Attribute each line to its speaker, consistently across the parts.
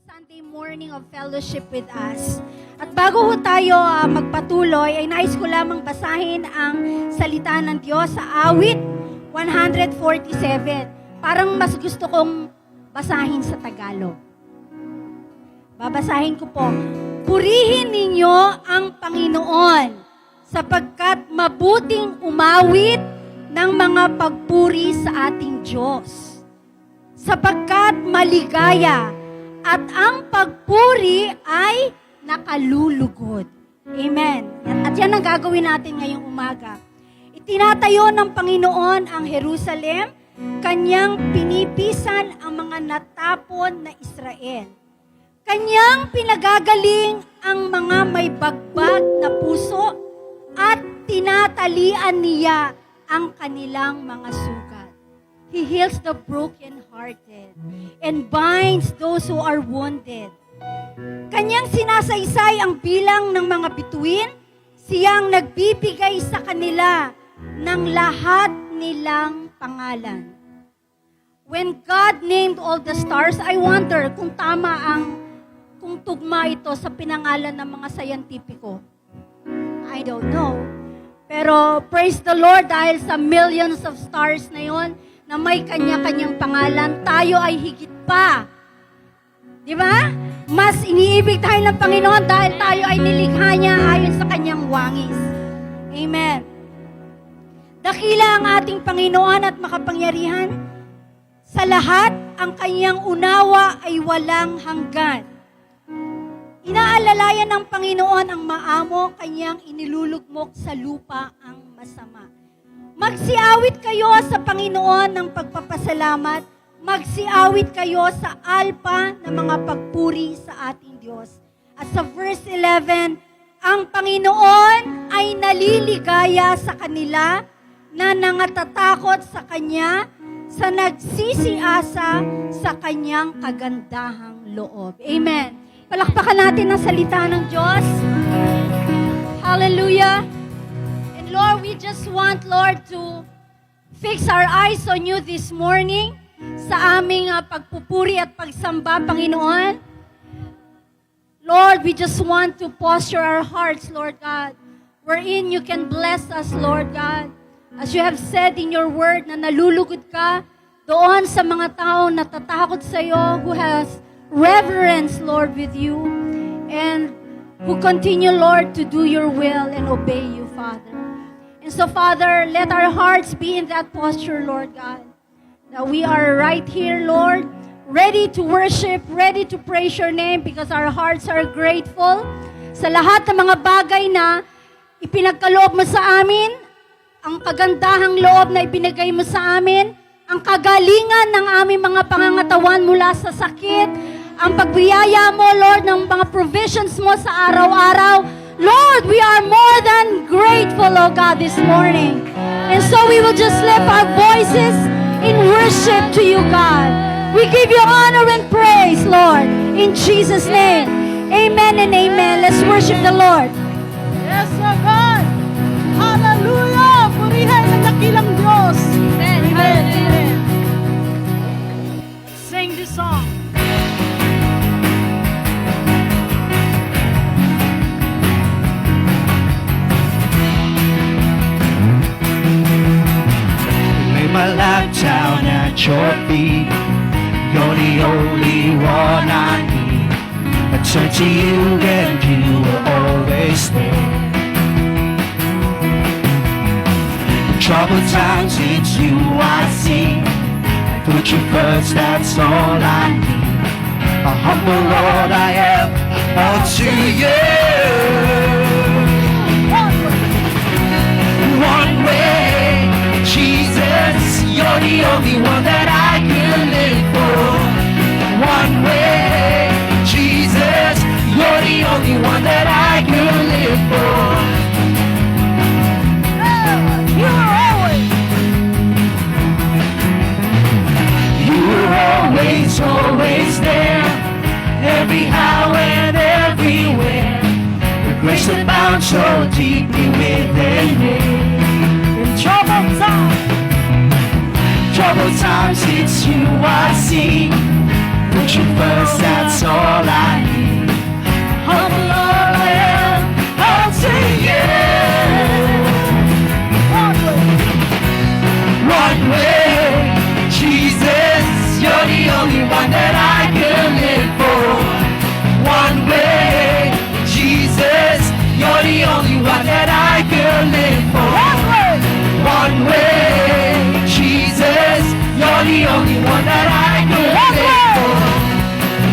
Speaker 1: Sunday morning of fellowship with us. At bago ho tayo magpatuloy, ay nais ko lamang basahin ang salita ng Diyos sa awit 147. Parang mas gusto kong basahin sa Tagalog. Babasahin ko po. Purihin ninyo ang Panginoon sapagkat mabuting umawit ng mga pagpuri sa ating Diyos. Sapagkat maligaya at ang pagpuri ay nakalulugod. Amen. At yan ang gagawin natin ngayong umaga. Itinatayo ng Panginoon ang Jerusalem, kanyang pinipisan ang mga natapon na Israel. Kanyang pinagagaling ang mga may bagbag na puso at tinatalian niya ang kanilang mga sugat. He heals the brokenhearted and binds those who are wounded. Kanyang sinasaysay ang bilang ng mga bituin, siyang nagbibigay sa kanila ng lahat nilang pangalan. When God named all the stars, I wonder kung kung tugma ito sa pinangalan ng mga scientifico. I don't know. Pero praise the Lord dahil sa millions of stars na yon na may kanya-kanyang pangalan, tayo ay higit pa. Di ba? Mas iniibig tayo ng Panginoon dahil tayo ay nilikha niya ayon sa kanyang wangis. Amen. Dakila ang ating Panginoon at makapangyarihan. Sa lahat, ang kanyang unawa ay walang hanggan. Inaalalayan ng Panginoon ang maamo, kanyang inilulugmok sa lupa ang masama. Magsiawit kayo sa Panginoon ng pagpapasalamat. Magsiawit kayo sa alpa ng mga pagpuri sa ating Diyos. At sa verse 11, ang Panginoon ay naliligaya sa kanila na nangatatakot sa Kanya, sa nagsisiasa sa Kanyang kagandahang loob. Amen. Palakpakan natin ang salita ng Diyos. Hallelujah. And Lord, we just want, Lord, to fix our eyes on you this morning sa aming pagpupuri at pagsamba, Panginoon. Lord, we just want to posture our hearts, Lord God, wherein you can bless us, Lord God. As you have said in your word na nalulugod ka doon sa mga taong natatakot sa iyo, who has reverence, Lord, with you, and who continue, Lord, to do your will and obey you, Father. And so, Father, let our hearts be in that posture, Lord God, that we are right here, Lord, ready to worship, ready to praise your name because our hearts are grateful sa lahat ng mga bagay na ipinagkaloob mo sa amin, ang kagandahang loob na ibinigay mo sa amin, ang kagalingan ng aming mga pangangatawan mula sa sakit, ang pagbiyaya mo, Lord, ng mga provisions mo sa araw-araw. Lord, we are more than grateful, oh God, this morning. And so we will just lift our voices in worship to you, God. We give you honor and praise, Lord, in Jesus' name. Amen and amen. Let's worship the Lord.
Speaker 2: Yes, oh God. Hallelujah. Purihan ang dakilang Diyos.
Speaker 1: Amen.
Speaker 2: Amen. Amen. Sing this song.
Speaker 3: Lay my life down at your feet. You're the only one I need. I turn to you and you will always there. Troubled times, it's you I see. I put you first, that's all I need. A humble Lord I am unto you. One way, Jesus, you're the only one that I can live for. One way, Jesus, you're the only one that I can live for. Always there, every how and everywhere. The grace abounds so deeply within me. In troubled times, it's you I see. put you first, that's all I need. Humble all in unto you. One way, Jesus, you're the only one that I can live for. One way, Jesus, you're the only one that I can live for. One way, Jesus, you're the only one that I can live for.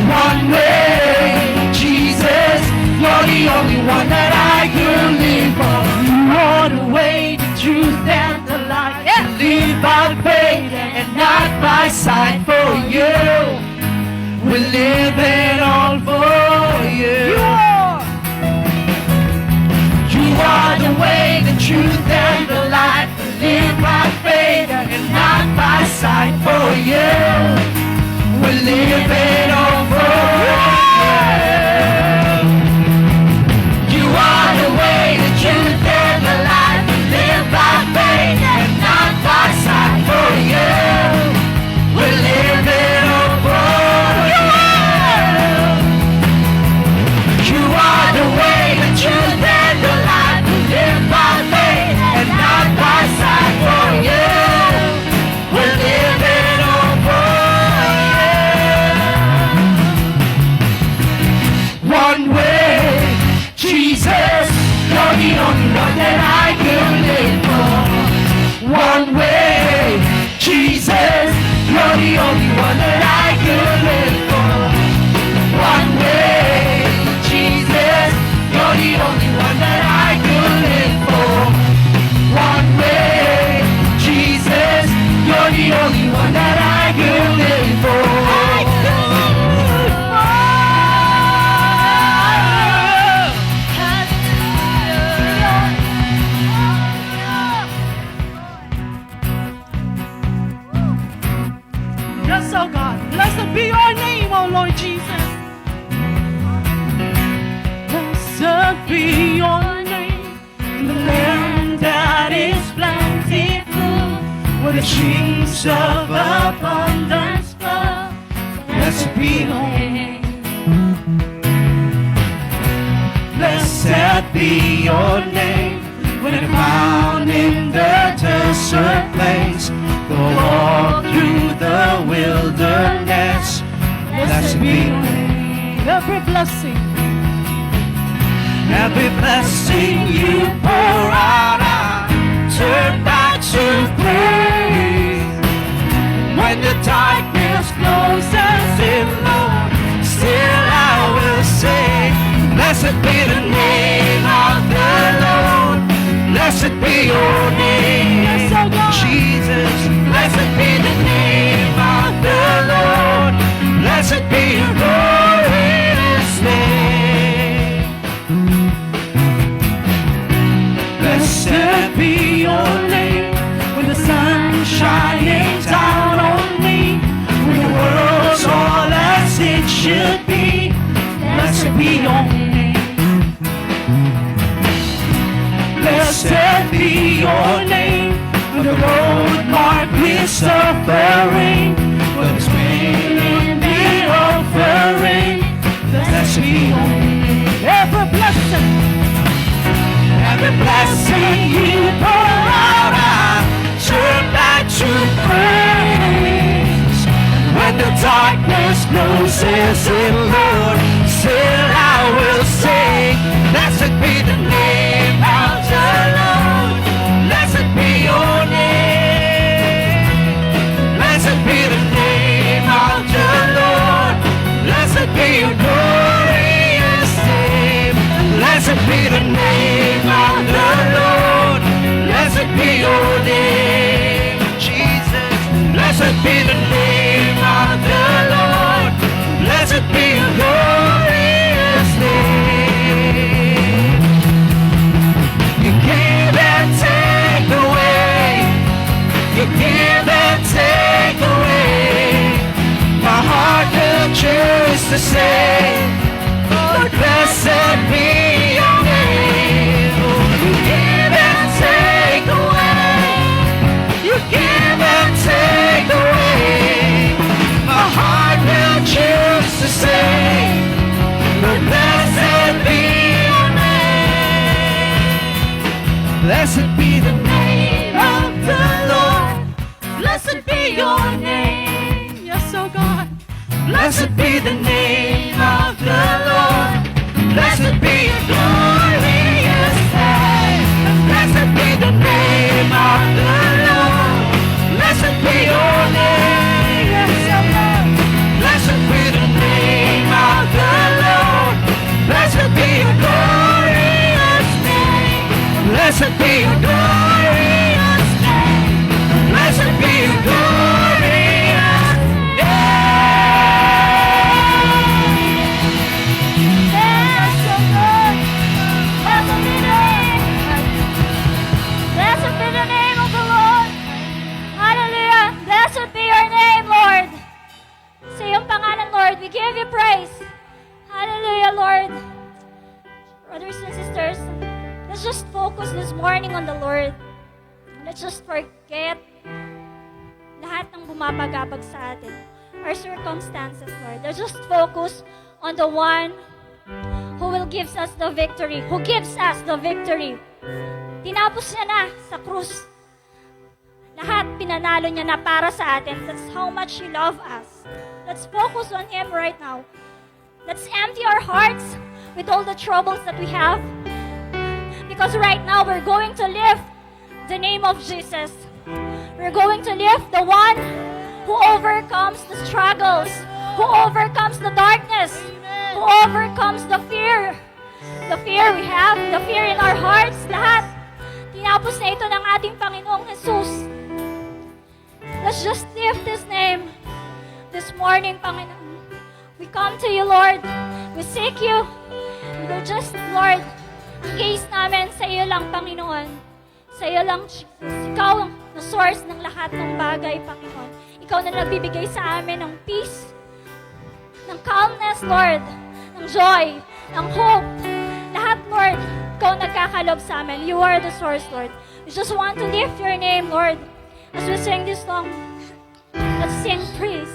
Speaker 3: One way, Jesus, you're the only one that I can live for. You are the way, the truth, and the light. Live by faith and not by sight. For you, we're living all for you. You are the way, the truth, and the light. Live by faith and not by sight. For you, we're living all for you. You are the way, the truth, and the light. Live by faith and not by sight. For you, we're living all for you. You are the way, the truth, and the light. Live by faith and not by sight. For you, we're living all for you. One way, Jesus, you're the only one that I can live for. One way, Jesus, you're the only one that I can live for. One way, Jesus, you're the only one that I can live for. One way, Jesus, you're the only one that I can live for.
Speaker 2: Yes, oh God. Blessed be your name, oh Lord Jesus. Blessed be your name in the land that is plentiful, where the streams of abundance flow. Blessed be your name.
Speaker 3: Blessed be your name when I'm found in the desert place. Go walk through the wilderness. Blessed be your name.
Speaker 2: Every blessing,
Speaker 3: Every blessing you pour out, I turn back to praise. When the darkness closes in, Lord, still I will sing. Blessed be the name of the Lord. Blessed be your name,
Speaker 2: Yes, oh God.
Speaker 3: Jesus. Blessed be the name of the Lord. Blessed be your glorious name. Blessed be your name when the sun shining down on me, when the world's all as it should be. Blessed be your name. Blessed be your name when the road marked with suffering, when it's in the offering. Blessed be your name.
Speaker 2: every blessing,
Speaker 3: Every blessing you pour out, I turn back to praise. When the darkness closes in, Lord, still I will sing. Blessed be the name of the Lord. Blessed be your name. Blessed be the name of the Lord. Blessed be your glorious name. Blessed be the name of the Lord. Blessed be your name, Jesus. Blessed be the name of the Lord. Blessed be your glorious name. You give and take away. You give and take away. My heart will choose to say, Lord, blessed be your name. You give and take away. You give and take away. Blessed be the name of the Lord.
Speaker 2: Blessed be your name. Yes, oh God.
Speaker 3: Blessed be the name of the Lord. Blessed be your glorious name. Blessed be the name of the Lord. Blessed be your name. Yes, oh Lord. Blessed be the name of the Lord. Blessed be your glorious name. Blessed be your glorious name. Blessed be your glorious name.
Speaker 4: Yes, oh Lord. Blessed be the name. Blessed be the name of the Lord. Hallelujah. Blessed be your name, Lord. Sa iyong pangalan, Lord, we give you praise. Hallelujah, Lord. Brothers and sisters, let's just focus this morning on the Lord. Let's just forget lahat ng bumabagabag sa atin. Our circumstances, Lord. Let's just focus on the one who will gives us the victory. Who gives us the victory. Tinapos niya na sa krus. Lahat pinanalo niya na para sa atin. That's how much He loves us. Let's focus on Him right now. Let's empty our hearts with all the troubles that we have. Because right now we're going to lift the name of Jesus. We're going to lift the one who overcomes the struggles, who overcomes the darkness, who overcomes the fear. The fear we have, the fear in our hearts, lahat. Tinapos na ito ng ating Panginoong Jesus. Let's just lift His name this morning, Panginoon. We come to you, Lord. We seek you. We will just, Lord, ang gaze namin sa iyo lang, Panginoon. Sa iyo lang, Jesus. Ikaw ang source ng lahat ng bagay, Panginoon. Ikaw na nagbibigay sa amin ng peace, ng calmness, Lord, ng joy, ng hope. Lahat, Lord, ikaw nagkakalob sa amin. You are the source, Lord. We just want to lift your name, Lord. As we sing this song, let's sing praise.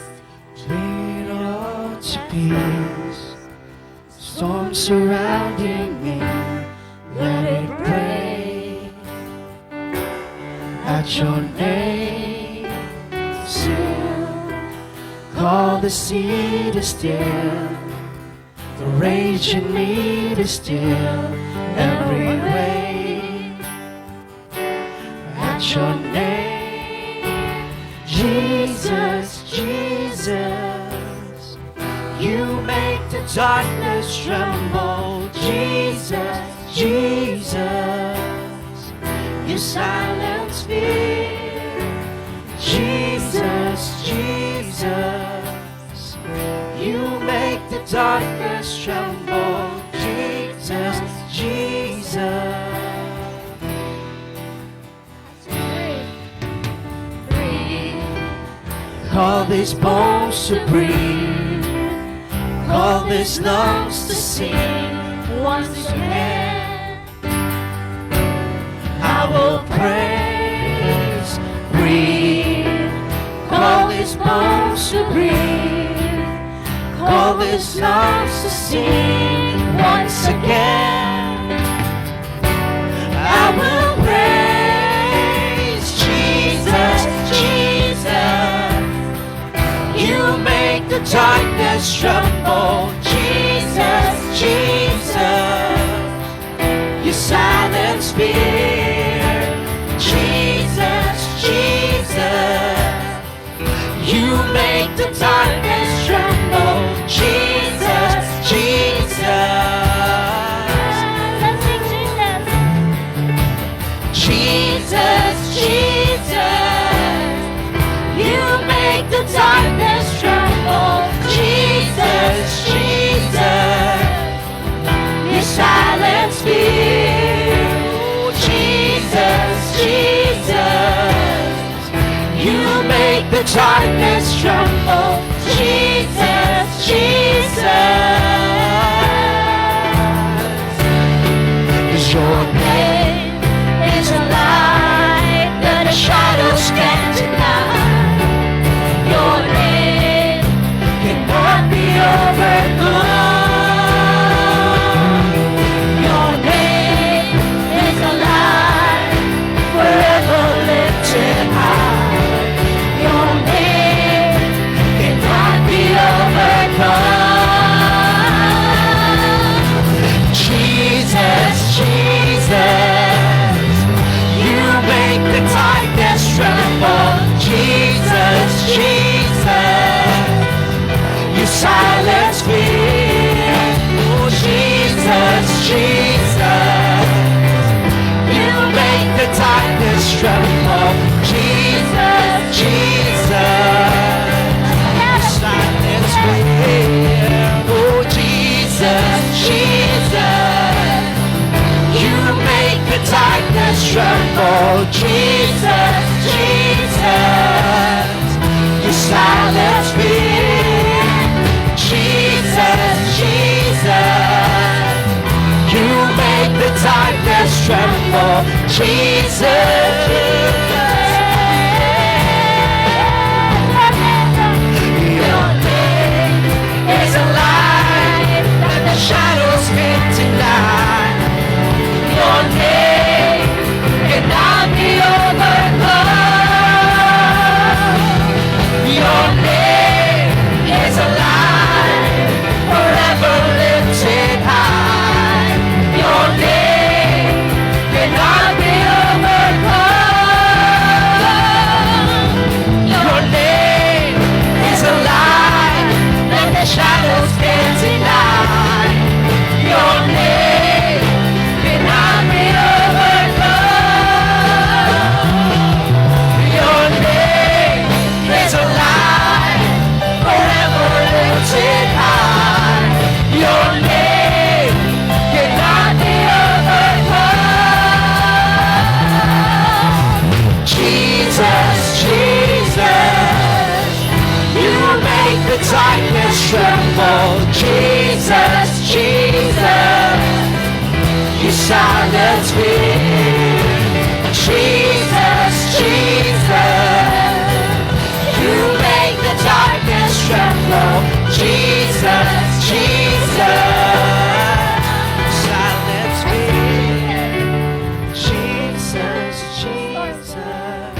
Speaker 3: Bring it all to peace. Storm surrounding me. Let it break. At your name, still. Call the sea to still. The rage in me to still. Every way. At your name, Jesus, Jesus, you make the darkness tremble. Jesus, Jesus, you silence fear. Jesus, Jesus, you make the darkness tremble. Jesus, Jesus. Call these bones to breathe. Call these lungs to sing. Once again, I will praise, breathe. Call these bones to breathe. Call these lungs to sing. Once again, I will praise Jesus, Jesus. You make the darkness tremble. Jesus, Jesus. You silence fear. Jesus, Jesus. You make the darkness tremble. Jesus, Jesus.
Speaker 4: Let's sing Jesus.
Speaker 3: Jesus, Jesus. You make the darkness tremble. Jesus, Jesus. You silence fear. Jesus, Jesus. You make the darkness tremble. Jesus, Jesus. 'Cause your name is a light that the shadows can't deny. Your name cannot be overcome. Your name is a light tremble. Jesus, your name is a light that the shadows can't deny. Your name cannot be overcome. Your name is a light forever lifted high. Your name cannot be overcome. Your name is a light that the shadows can't deny. Your name cannot be overcome. Your name is a light forever lifted high. Your name cannot be overcome. Jesus, Jesus, you make the darkness tremble. Jesus, Jesus, you silence fear. Jesus, Jesus, you make the darkness tremble. Jesus, Jesus, silence fear. Jesus, Jesus,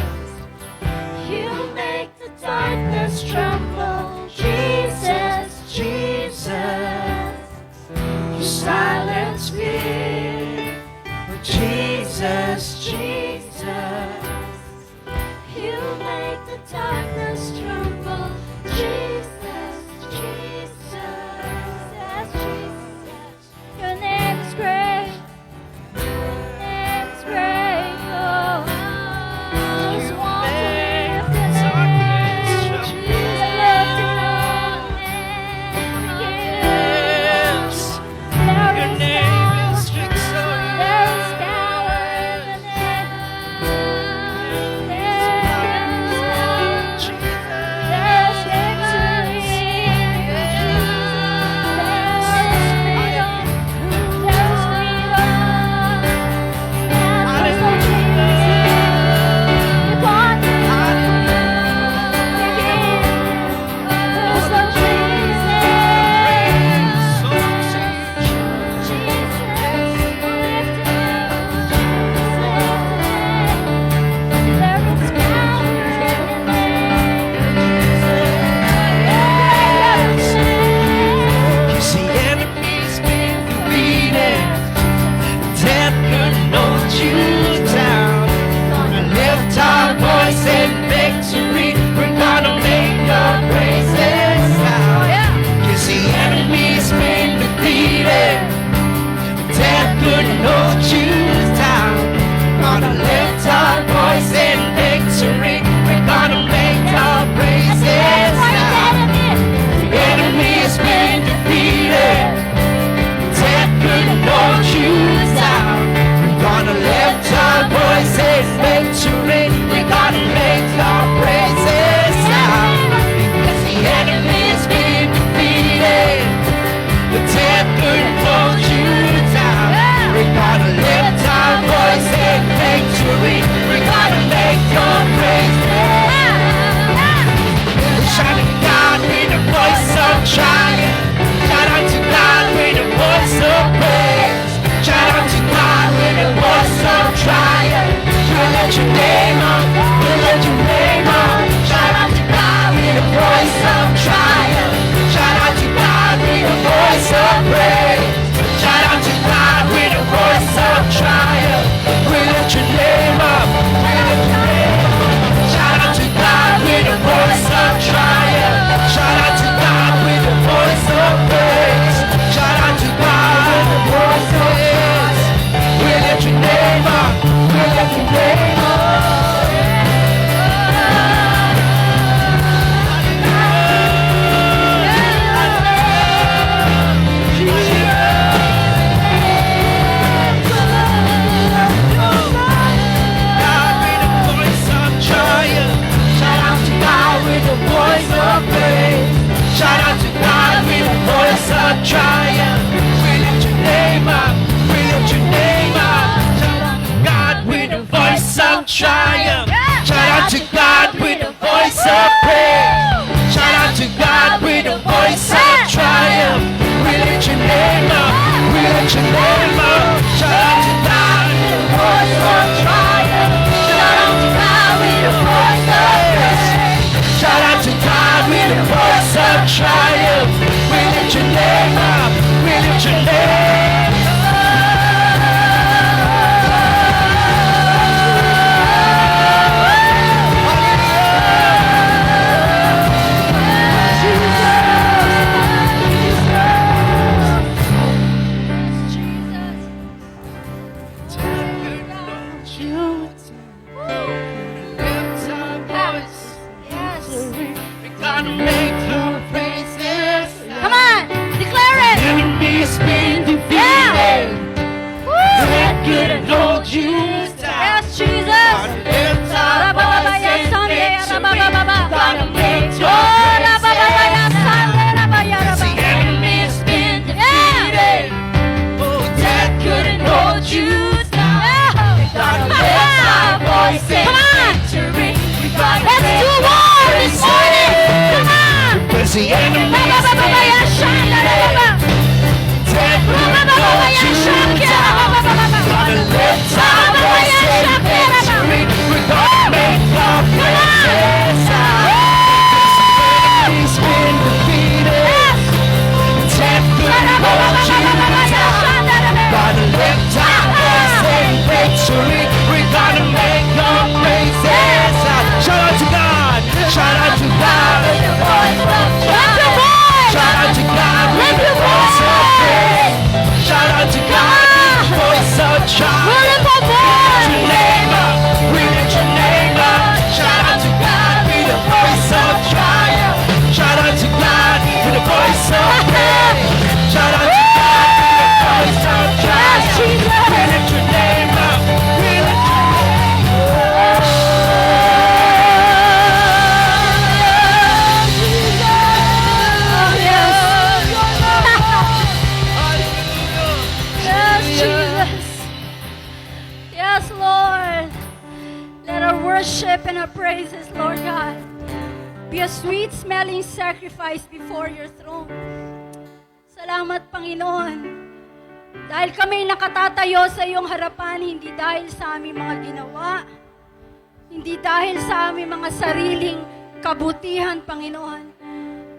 Speaker 4: You make the darkness tremble. Jesus,
Speaker 3: Jesus, you silence fear. Jesus, Jesus,
Speaker 4: You make the darkness tremble. Jesus, Jesus, Jesus. Your name is great. Your name is great. Oh, just want to lift your name. Jesus, lift your name.
Speaker 3: your name is victorious.
Speaker 4: There is power in the name. There's victory. There's freedom. There's Jesus. You conquer. There's no Jesus.
Speaker 3: Cause the enemy's been defeated. Death couldn't hold you down. Gonna lift our voice in victory. We're gonna make your praises loud. Cause the enemy's been defeated. Death couldn't hold you down. Gonna lift our voice in victory. We're gonna make our praises loud. The enemy has been defeated. Death couldn't hold you down. We're gonna lift our voices, victory. We're gonna make our praises loud. Because the enemy has been defeated. The death couldn't hold you down. We're gonna lift our voices, victory. We're gonna make your praises. Shout out to God with a voice of triumph. Shout out to God with a voice of praise. Shout out to God with a voice of triumph. We'll let your name on. We'll let your name on. Shout out to God with a voice of triumph. Shout out to God with a voice of praise. Shout out to God with a voice of triumph. We'll let your name up. We'll let your name up. Shout out to God with a voice of triumph. Shout out to God with a voice of praise. Shout out to God with a voice of praise. We'll let your name up. We'll let your name up. Triumph, we lift your name up, we lift your name up. triumph. Shout out to God with a voice of praise. Shout out to God with a voice of triumph. We lift your name up. We lift your name up. Shout out to God with a voice of triumph. Shout out to God with a voice of praise. Shout out to God with a voice of triumph. We lift your name up. We lift your name up.
Speaker 1: Come on, declare it.
Speaker 3: Enemy's been defeated. That couldn't hold you down.
Speaker 1: Yes, Jesus.
Speaker 3: Lift up
Speaker 1: Rabababaya
Speaker 3: voices,
Speaker 1: Sunday,
Speaker 3: victory.
Speaker 1: rabababa.
Speaker 3: Gonna make
Speaker 1: Oh,
Speaker 3: your
Speaker 1: rabababaya Sunday, rabaya,
Speaker 3: The
Speaker 1: rabaya.
Speaker 3: enemy's been defeated. Oh, death couldn't hold you down. Gonna lift our voices,
Speaker 1: Come on.
Speaker 3: victory. We gonna
Speaker 1: Let's
Speaker 3: make
Speaker 1: do
Speaker 3: your
Speaker 1: more this morning. Come on.
Speaker 3: Cause the enemy's
Speaker 1: Rabababaya
Speaker 3: been
Speaker 1: Sunday,
Speaker 3: defeated.
Speaker 1: rababa.
Speaker 3: Death couldn't hold
Speaker 1: Rabababaya
Speaker 3: you
Speaker 1: Sunday,
Speaker 3: down.
Speaker 1: rabababa.
Speaker 3: Gonna lift our voices, victory. We're gonna make our praises sound. He's been defeated. Death couldn't hold you down. Gonna lift our voices, victory. We're gonna make our praises sound. Shout out to God. Shout out to God with the voice of triumph. Shout out to God with the voice of praise. Shout out to God with the voice of triumph. We lift your name up. We lift your name up. Shout out to God with the voice of triumph. Shout out to God with the voice of praise. Shout out to God with the voice of triumph. We lift your name up. We lift your name
Speaker 1: Yes, Jesus. Yes, Lord. Let our worship and our praises, Lord God, be a sweet-smelling sacrifice before your throne. Salamat, Panginoon. Dahil kami nakatatayo sa iyong harapan, hindi dahil sa aming mga ginawa, hindi dahil sa aming mga sariling kabutihan, Panginoon.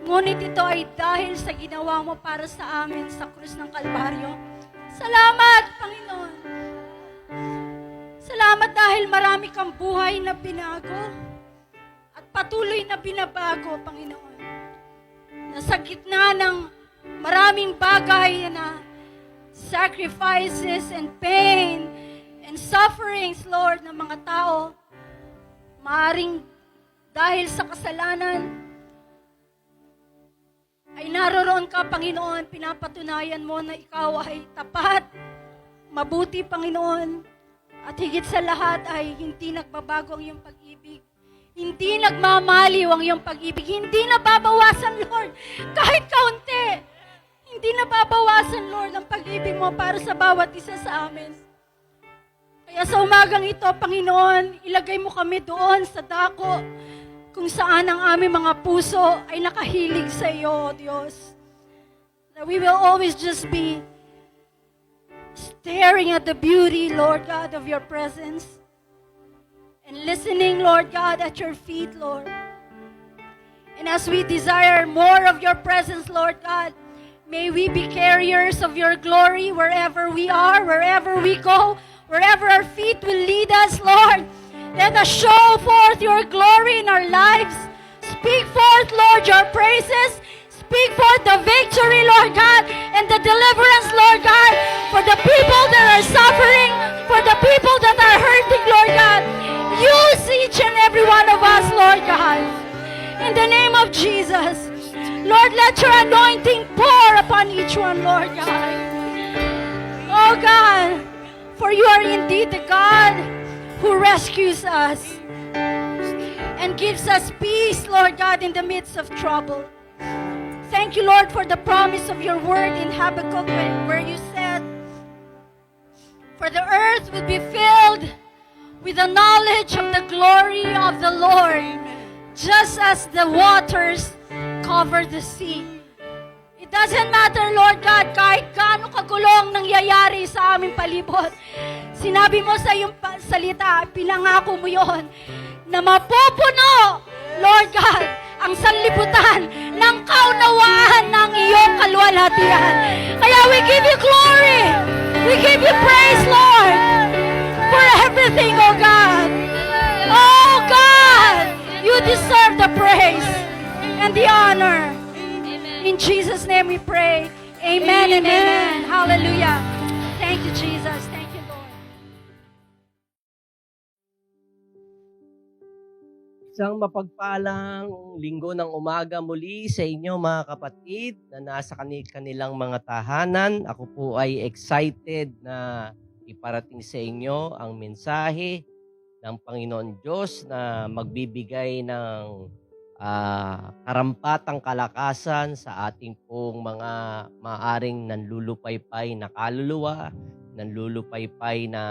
Speaker 1: Ngunit ito ay dahil sa ginawa mo para sa amin sa krus ng Kalbaryo. Salamat, Panginoon. Salamat dahil marami kang buhay na binago at patuloy na binabago, Panginoon. Na sa gitna ng maraming bagay na sacrifices and pain and sufferings, Lord, ng mga tao, maaring dahil sa kasalanan, ay naroroon ka, Panginoon, pinapatunayan mo na ikaw ay tapat, mabuti, Panginoon, at higit sa lahat ay hindi nagbabago ang iyong pag-ibig. Hindi nagmamaliw ang iyong pag-ibig. Hindi nababawasan, Lord, kahit kaunti. Hindi nababawasan, Lord, ang pag-ibig mo para sa bawat isa sa amin. Kaya sa umagang ito, Panginoon, ilagay mo kami doon sa dako kung saan ang aming mga puso ay nakahilig sa iyo, O Diyos. That we will always just be staring at the beauty, Lord God, of your presence and listening, Lord God, at your feet, Lord. And as we desire more of your presence, Lord God, may we be carriers of your glory wherever we are, wherever we go, wherever our feet will lead us, Lord. Let us show forth your glory in our lives. Speak forth, Lord, your praises. Speak forth the victory, Lord God, and the deliverance, Lord God, for the people that are suffering, for the people that are hurting, Lord God. Use each and every one of us, Lord God. In the name of Jesus. Lord, let your anointing pour upon each one, Lord God. Oh God, for you are indeed the God who rescues us and gives us peace, Lord God, in the midst of trouble. Thank you, Lord, for the promise of your word in Habakkuk where you said, for the earth will be filled with the knowledge of the glory of the Lord, just as the waters cover the sea. It doesn't matter, Lord God, kahit gaano kagulong nangyayari sa aming palibot. Sinabi mo sa iyong salita, pinangako mo yon, na mapupuno, Lord God, ang sanlibutan ng kaunawaan ng iyong kaluwalhatian. Kaya we give you glory. We give you praise, Lord, for everything, oh God. Oh God, you deserve the praise and the honor. In Jesus' name we pray. Amen and amen. Hallelujah. Thank you, Jesus. Thank you, Lord.
Speaker 5: Isang mapagpalang linggo ng umaga muli sa inyo mga kapatid na nasa kanilang mga tahanan. Ako po ay excited na iparating sa inyo ang mensahe ng Panginoon Diyos na magbibigay ng karampatang kalakasan sa ating pong mga maaring nanlulupaypay na kaluluwa, nanlulupaypay na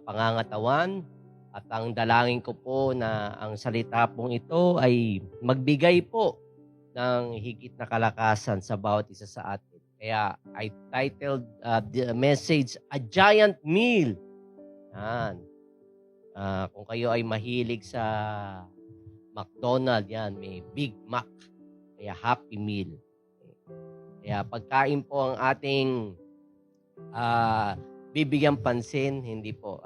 Speaker 5: pangangatawan. At ang dalangin ko po na ang salita pong ito ay magbigay po ng higit na kalakasan sa bawat isa sa atin. Kaya I titled the message, A Giant Meal. Yan. Kung kayo ay mahilig sa McDonald's, yan, may Big Mac. Kaya Happy Meal. Kaya pagkain po ang ating bibigyan pansin, hindi po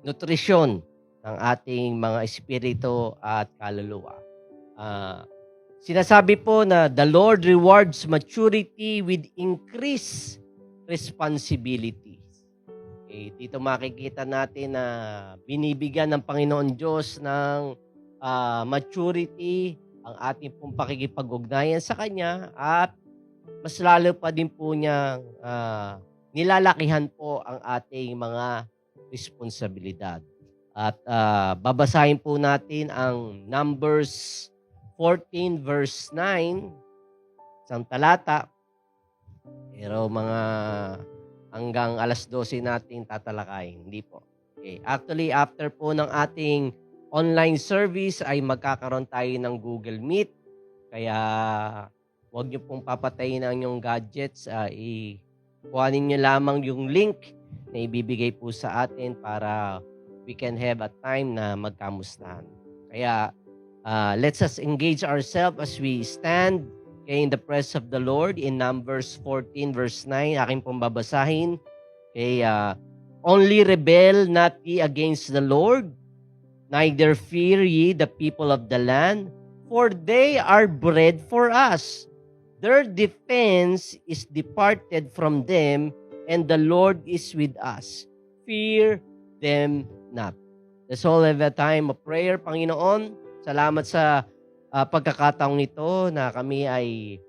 Speaker 5: nutrisyon ng ating mga espiritu at kaluluwa. Sinasabi po na the Lord rewards maturity with increased responsibility. Okay, dito makikita natin na binibigyan ng Panginoon Diyos ng maturity ang ating pong pakikipag-ugnayan sa Kanya at mas lalo pa din po niyang nilalakihan po ang ating mga responsibilidad. At babasahin po natin ang Numbers 14 verse 9, isang talata. Pero mga hanggang alas 12 natin tatalakayin. Hindi po. Okay. Actually, after po ng ating online service ay magkakaroon tayo ng Google Meet. Kaya huwag niyo pong papatayin ang inyong gadgets. Kuhanin niyo lamang yung link na ibibigay po sa atin para we can have a time na magkamustahan. Kaya let's us engage ourselves as we stand in the presence of the Lord in Numbers 14 verse 9. Aking pong babasahin. Only rebel not ye against the Lord, neither fear ye the people of the land, for they are bread for us. Their defense is departed from them, and the Lord is with us. Fear them not. Let's all have a time of prayer. Panginoon, salamat sa pagkakataong ito na kami ay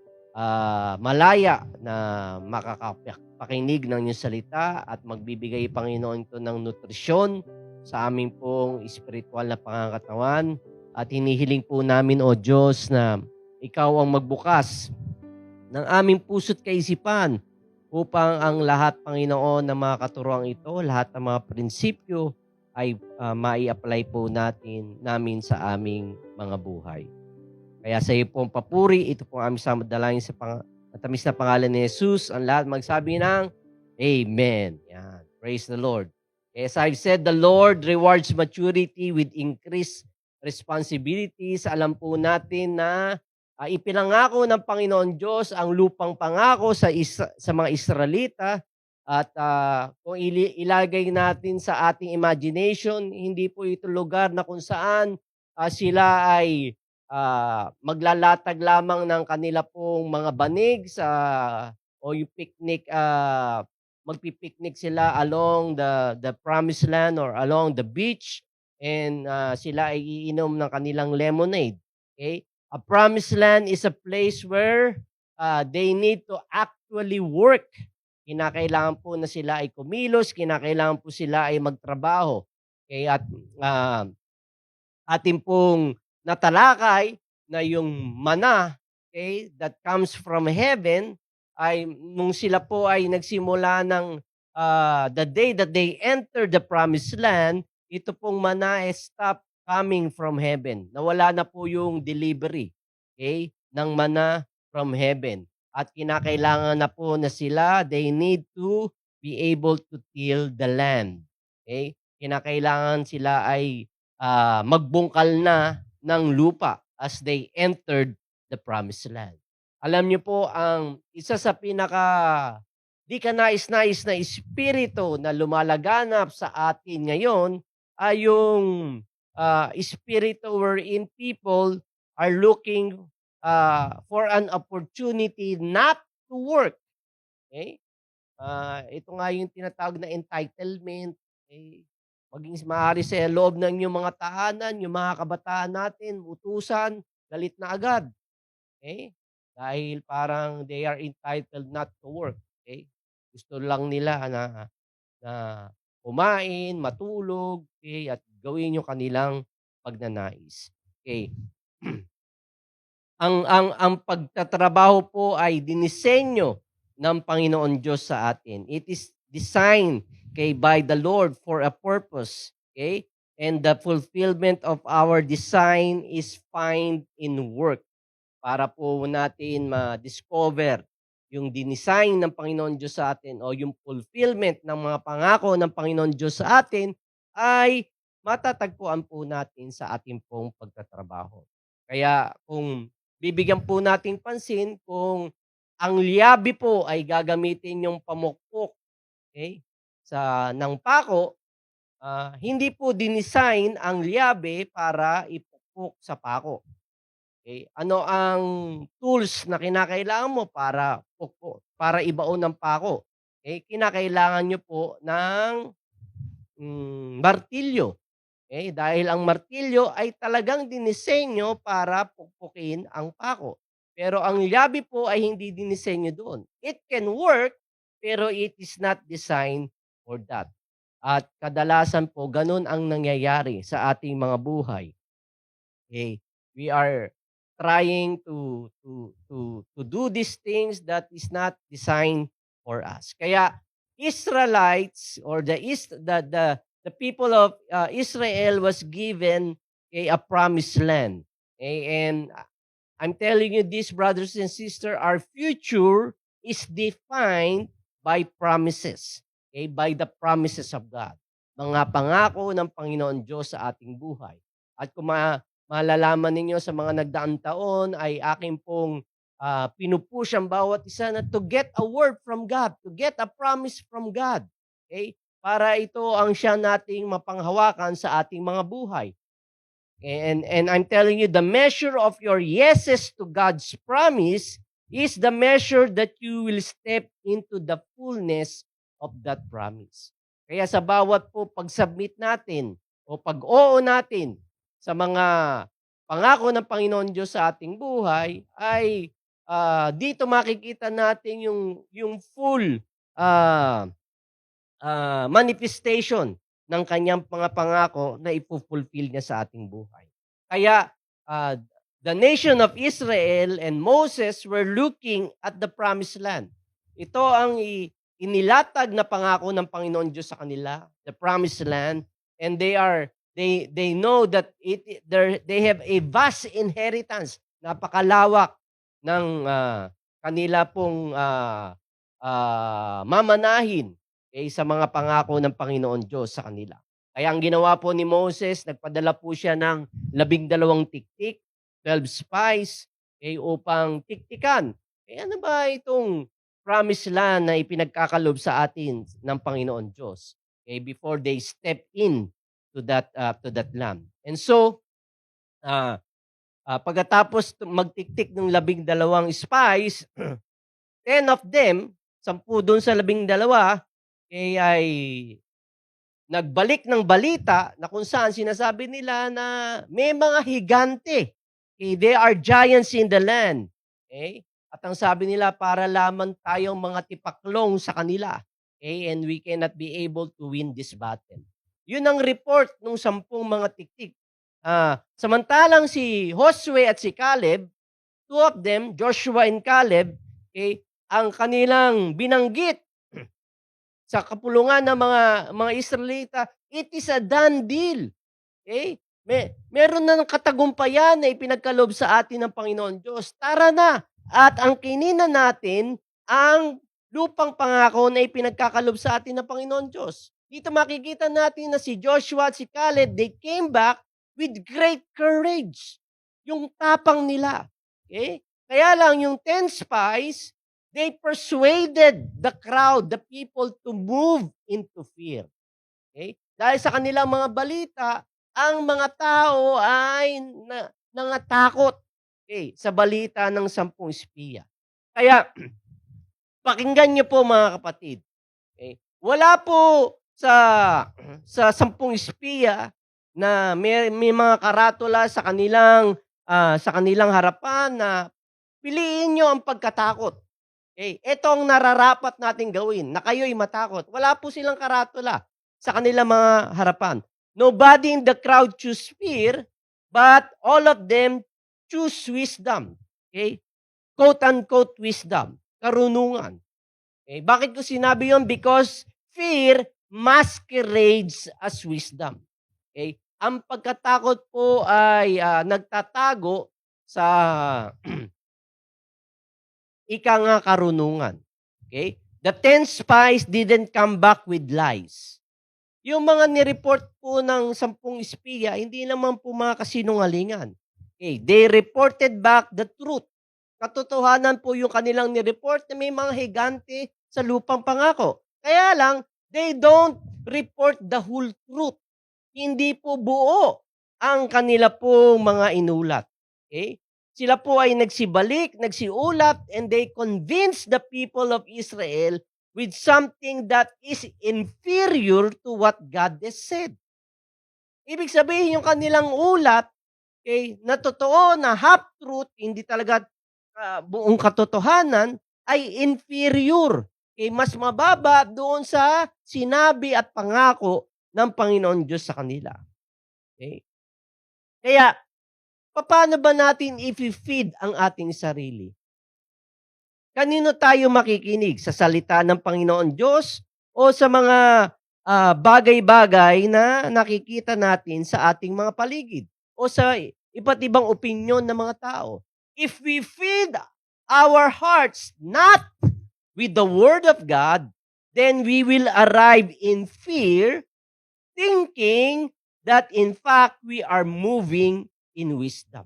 Speaker 5: malaya na makakapakinig ng iyong salita at magbibigay, Panginoon, ito ng nutrisyon sa aming pong espiritual na pangangatawan. At hinihiling po namin, O Diyos, na Ikaw ang magbukas ng aming puso't kaisipan upang ang lahat, Panginoon, ng mga katuroang ito, lahat ng mga prinsipyo ay mai-apply po namin sa aming mga buhay. Kaya sa iyo pong papuri, ito po aming samadalangin sa matamis na pangalan ni Jesus. Ang lahat magsabi ng Amen. Yan. Praise the Lord. As I've said, the Lord rewards maturity with increased responsibilities. Alam po natin na ipinangako ng Panginoon Diyos ang lupang pangako sa mga Israelita. At kung ilagay natin sa ating imagination, hindi po ito lugar na kung saan sila ay maglalatag lamang ng kanila pong mga banig o yung picnic, magpipiknik sila along the promised land or along the beach, and sila ay iinom ng kanilang lemonade. Okay? A promised land is a place where they need to actually work. Kinakailangan po na sila ay kumilos, kinakailangan po sila ay magtrabaho. Okay? At ating pong natalakay na yung mana, okay, that comes from heaven, ay nung sila po ay nagsimula ng the day that they entered the promised land, ito pong mana stop coming from heaven. Nawala na po yung delivery, okay, ng mana from heaven. At kinakailangan na po na sila, they need to be able to till the land. Okay? Kinakailangan sila ay magbungkal na ng lupa as they entered the promised land. Alam niyo po, ang isa sa pinaka di ka nais-nais na espiritu na lumalaganap sa atin ngayon ay yung espiritu wherein people are looking for an opportunity not to work. Okay? Ito nga yung tinatawag na entitlement. Okay? Maging maaari sa loob ng inyong mga tahanan, yung mga kabataan natin, utusan, galit na agad. Okay? Dahil parang they are entitled not to work. Okay? Gusto lang nila na kumain, matulog, okay, at gawin yung kanilang pagnanais. Okay. ang pagtatrabaho po ay dinisenyo ng Panginoon Diyos sa atin. It is designed, okay, by the Lord for a purpose, okay? And the fulfillment of our design is found in work. Para po natin ma-discover yung dinisign ng Panginoon Diyos sa atin o yung fulfillment ng mga pangako ng Panginoon Diyos sa atin ay matatagpuan po natin sa ating pong pagtatrabaho. Kaya kung bibigyan po nating pansin kung ang liyabi po ay gagamitin yung pamukpok, okay, ng pako, hindi po dinisign ang liyabe para ipukpok sa pako. Okay? Ano ang tools na kinakailangan mo para ibaon ng pako? Okay? Kinakailangan nyo po ng martilyo. Okay? Dahil ang martilyo ay talagang dinisenyo para pukpukin ang pako. Pero ang liyabi po ay hindi dinisenyo doon. It can work, pero it is not designed for that. At kadalasan po, ganun ang nangyayari sa ating mga buhay. Okay? We are trying to do these things that is not designed for us. Kaya Israelites or the people of Israel was given a promised land. Okay? And I'm telling you this, brothers and sisters, our future is defined by promises. Okay? By the promises of God. Mga pangako ng Panginoon Diyos sa ating buhay. At kung malalaman ninyo sa mga nagdaang taon ay aking pong pinupush ang bawat isa na to get a word from God, to get a promise from God. Okay? Para ito ang siya nating mapanghawakan sa ating mga buhay. And I'm telling you, the measure of your yeses to God's promise is the measure that you will step into the fullness of that promise. Kaya sa bawat po pag-submit natin o pag-oo natin sa mga pangako ng Panginoon Diyos sa ating buhay, ay dito makikita natin yung full manifestation ng kanyang mga pangako na ipufulfill niya sa ating buhay. Kaya the nation of Israel and Moses were looking at the promised land. Ito ang inilatag na pangako ng Panginoon Diyos sa kanila, the promised land, and they know that they have a vast inheritance, napakalawak ng kanila pong mamanahin sa mga pangako ng Panginoon Diyos sa kanila. Kaya ang ginawa po ni Moses, nagpadala po siya ng 12 tiktik, 12 spies, upang tiktikan. Ano ba itong promised land na ipinagkakalob sa atin ng Panginoon Diyos? Before they step in to that land. And so, pagkatapos magtiktik ng 12 spies, 10 of them, 10 doon sa 12, ay nagbalik ng balita na kung saan sinasabi nila na may mga higante. They are giants in the land. At ang sabi nila, para lamang tayong mga tipaklong sa kanila. And we cannot be able to win this battle. Yun ang report ng 10 mga tiktik. Samantalang si Josue at si Caleb, two of them, Joshua and Caleb, ang kanilang binanggit sa kapulungan ng mga Israelita, it is a done deal. Okay? Meron na ng katagumpayan na ipinagkaloob sa atin ng Panginoon Diyos. Tara na! At ang kininan natin ang lupang pangako na ipinagkakalob sa atin ng Panginoon Diyos. Dito makikita natin na si Joshua at si Caleb, they came back with great courage. Yung tapang nila. Okay? Kaya lang yung 10 spies, they persuaded the crowd, the people to move into fear. Okay? Dahil sa kanilang mga balita, ang mga tao ay nangatakot sa balita ng 10 espiya. Kaya, pakinggan niyo po mga kapatid. Okay? Wala po sa 10 espiya na may mga karatula sa kanilang harapan na piliin niyo ang pagkatakot. Okay? Ito ang nararapat nating gawin, na kayo'y matakot. Wala po silang karatula sa kanilang mga harapan. Nobody in the crowd choose fear, but all of them choose wisdom. Okay? Quote-unquote wisdom. Karunungan. Okay? Bakit ko sinabi yun? Because fear masquerades as wisdom. Okay? Ang pagkatakot po ay nagtatago sa ika nga karunungan. Okay? The 10 spies didn't come back with lies. Yung mga nireport po ng 10 espiya, hindi naman po mga kasinungalingan. Okay? They reported back the truth. Katotohanan po yung kanilang nireport na may mga higante sa lupang pangako. Kaya lang, they don't report the whole truth. Hindi po buo ang kanila pong mga inulat. Okay? Sila po ay nagsiulat, and they convinced the people of Israel with something that is inferior to what God has said. Ibig sabihin, yung kanilang ulat, okay, na totoo, na half-truth, hindi talaga buong katotohanan, ay inferior. Okay, mas mababa doon sa sinabi at pangako ng Panginoon Diyos sa kanila. Okay? Kaya, paano ba natin i-feed ang ating sarili? Kanino tayo makikinig? Sa salita ng Panginoon Diyos o sa mga bagay-bagay na nakikita natin sa ating mga paligid o sa iba't ibang opinyon ng mga tao? If we feed our hearts not with the Word of God, then we will arrive in fear, thinking that in fact we are moving in wisdom.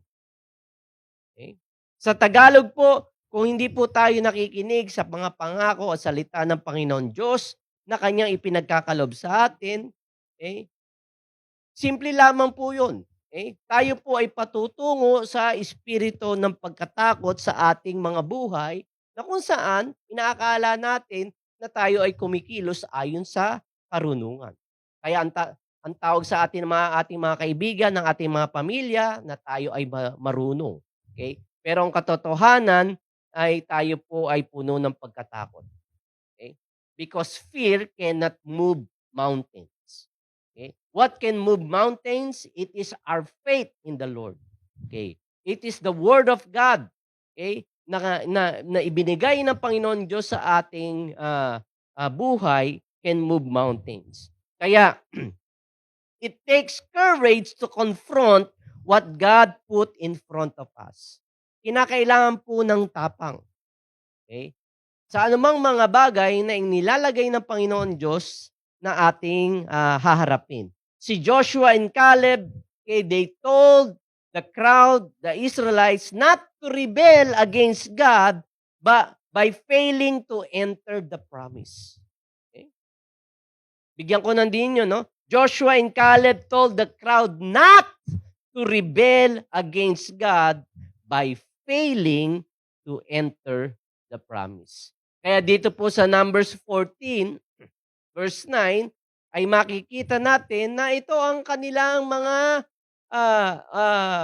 Speaker 5: Okay? Sa Tagalog po, kung hindi po tayo nakikinig sa mga pangako at salita ng Panginoon Diyos na kanyang ipinagkakalob sa atin, okay, simple lamang po yun. Okay? Tayo po ay patutungo sa espiritu ng pagkatakot sa ating mga buhay na kung saan inaakala natin na tayo ay kumikilos ayon sa karunungan. Kaya ang tawag sa atin ating mga kaibigan, ng ating mga pamilya, na tayo ay marunong. Okay? Pero ang katotohanan ay tayo po ay puno ng pagkatakot. Okay? Because fear cannot move mountains. Okay? What can move mountains? It is our faith in the Lord. Okay? It is the Word of God. Okay? Na ibinigay ng Panginoon Diyos sa ating buhay can move mountains. Kaya, it takes courage to confront what God put in front of us. Kinakailangan po ng tapang. Okay? Sa anumang mga bagay na inilalagay ng Panginoon Diyos na ating haharapin. Si Joshua and Caleb, okay, they told the crowd, the Israelites, not to rebel against God but by failing to enter the promise. Okay? Bigyan ko ng din yun, no? Joshua and Caleb told the crowd not to rebel against God by failing to enter the promise. Kaya dito po sa Numbers 14, verse 9, ay makikita natin na ito ang kanilang mga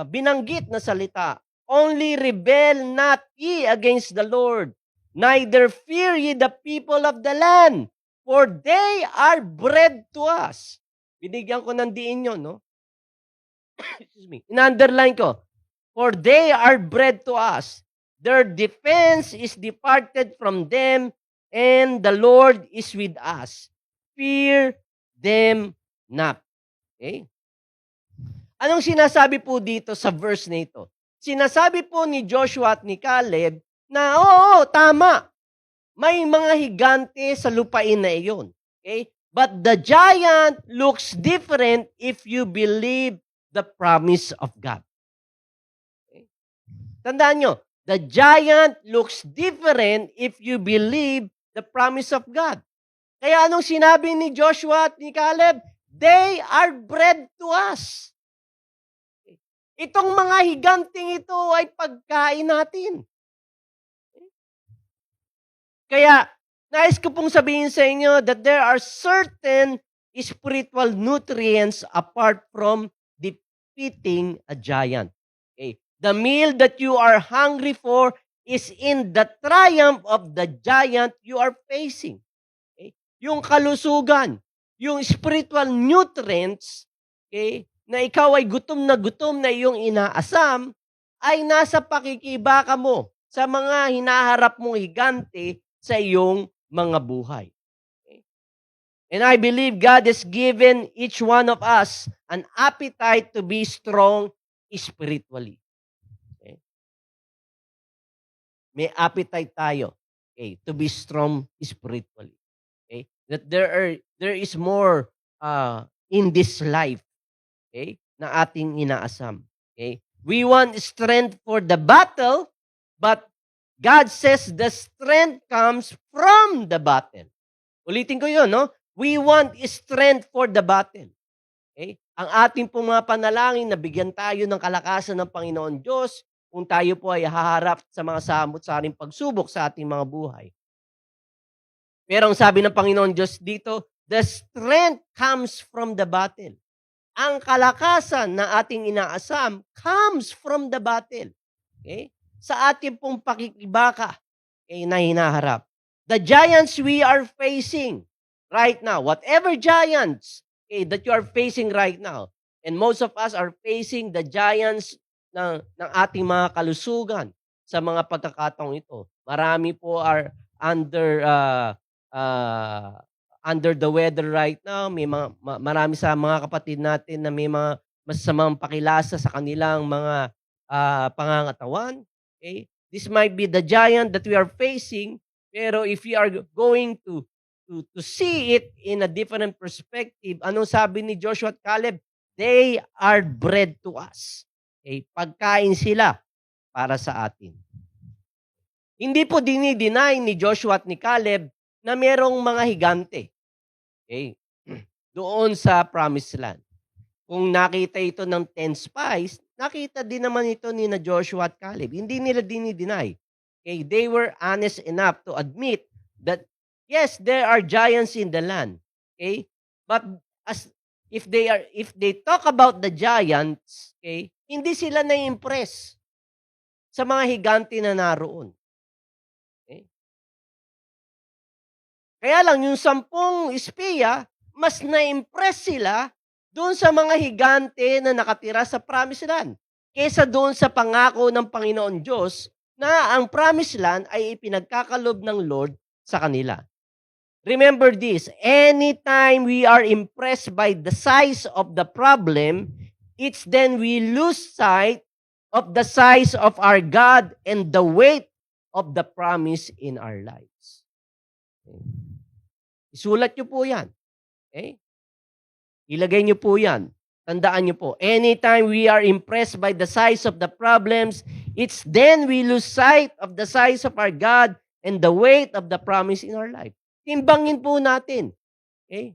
Speaker 5: binanggit na salita. Only rebel not ye against the Lord, neither fear ye the people of the land, for they are bread to us. Binigyan ko ng diin yun, no? Excuse me. In-underline ko. For they are bread to us. Their defense is departed from them and the Lord is with us. Fear them not. Okay? Anong sinasabi po dito sa verse na ito? Sinasabi po ni Joshua at ni Caleb na, oo, tama. May mga higante sa lupain na iyon. Okay? But the giant looks different if you believe the promise of God. Okay? Tandaan nyo, the giant looks different if you believe the promise of God. Kaya anong sinabi ni Joshua at ni Caleb? They are bread to us. Itong mga higanting ito ay pagkain natin. Kaya, nais ko pong sabihin sa inyo that there are certain spiritual nutrients apart from defeating a giant. Okay? The meal that you are hungry for is in the triumph of the giant you are facing. Okay? Yung kalusugan, yung spiritual nutrients, okay, na ikaw ay gutom na iyong inaasam, ay nasa pakikibaka mo sa mga hinaharap mong higante sa iyong mga buhay. Okay? And I believe God has given each one of us an appetite to be strong spiritually. Okay? May appetite tayo, okay, to be strong spiritually. Okay? That there is more in this life, okay, na ating inaasam. Okay? We want strength for the battle, but God says the strength comes from the battle. Ulitin ko yun, no? We want strength for the battle. Okay? Ang ating pong mga panalangin na bigyan tayo ng kalakasan ng Panginoon Diyos kung tayo po ay haharap sa mga samot-saring pagsubok sa ating mga buhay. Pero ang sabi ng Panginoon Diyos dito, the strength comes from the battle. Ang kalakasan na ating inaasam comes from the battle. Okay? Sa ating pong pakikibaka na hinaharap. The giants we are facing right now, whatever giants that you are facing right now, and most of us are facing the giants ng ating mga kalusugan sa mga pagkakataong ito. Marami po are under the weather right now. May marami sa mga kapatid natin na may mga masasamang pakilasa sa kanilang mga pangangatawan. Okay? This might be the giant that we are facing, pero if we are going to see it in a different perspective, anong sabi ni Joshua at Caleb? They are bread to us. Okay? Pagkain sila para sa atin. Hindi po dinideny ni Joshua at ni Caleb na merong mga higante. Okay? Doon sa Promised Land. Kung nakita ito ng 10 spies, nakita din naman ito ni na Joshua at Caleb. Hindi nila dinideny. Okay? They were honest enough to admit that yes, there are giants in the land. Okay? But if they talk about the giants, okay, hindi sila na-impress sa mga higante na naroon. Okay? Kaya lang yung 10 espiya, mas na-impress sila doon sa mga higante na nakatira sa Promised Land kaysa doon sa pangako ng Panginoon Diyos na ang Promised Land ay ipinagkakalob ng Lord sa kanila. Remember this, anytime we are impressed by the size of the problem, it's then we lose sight of the size of our God and the weight of the promise in our lives. Okay. Isulat nyo po yan. Okay? Ilagay nyo po yan. Tandaan nyo po, anytime we are impressed by the size of the problems, it's then we lose sight of the size of our God and the weight of the promise in our life. Timbangin po natin. Okay?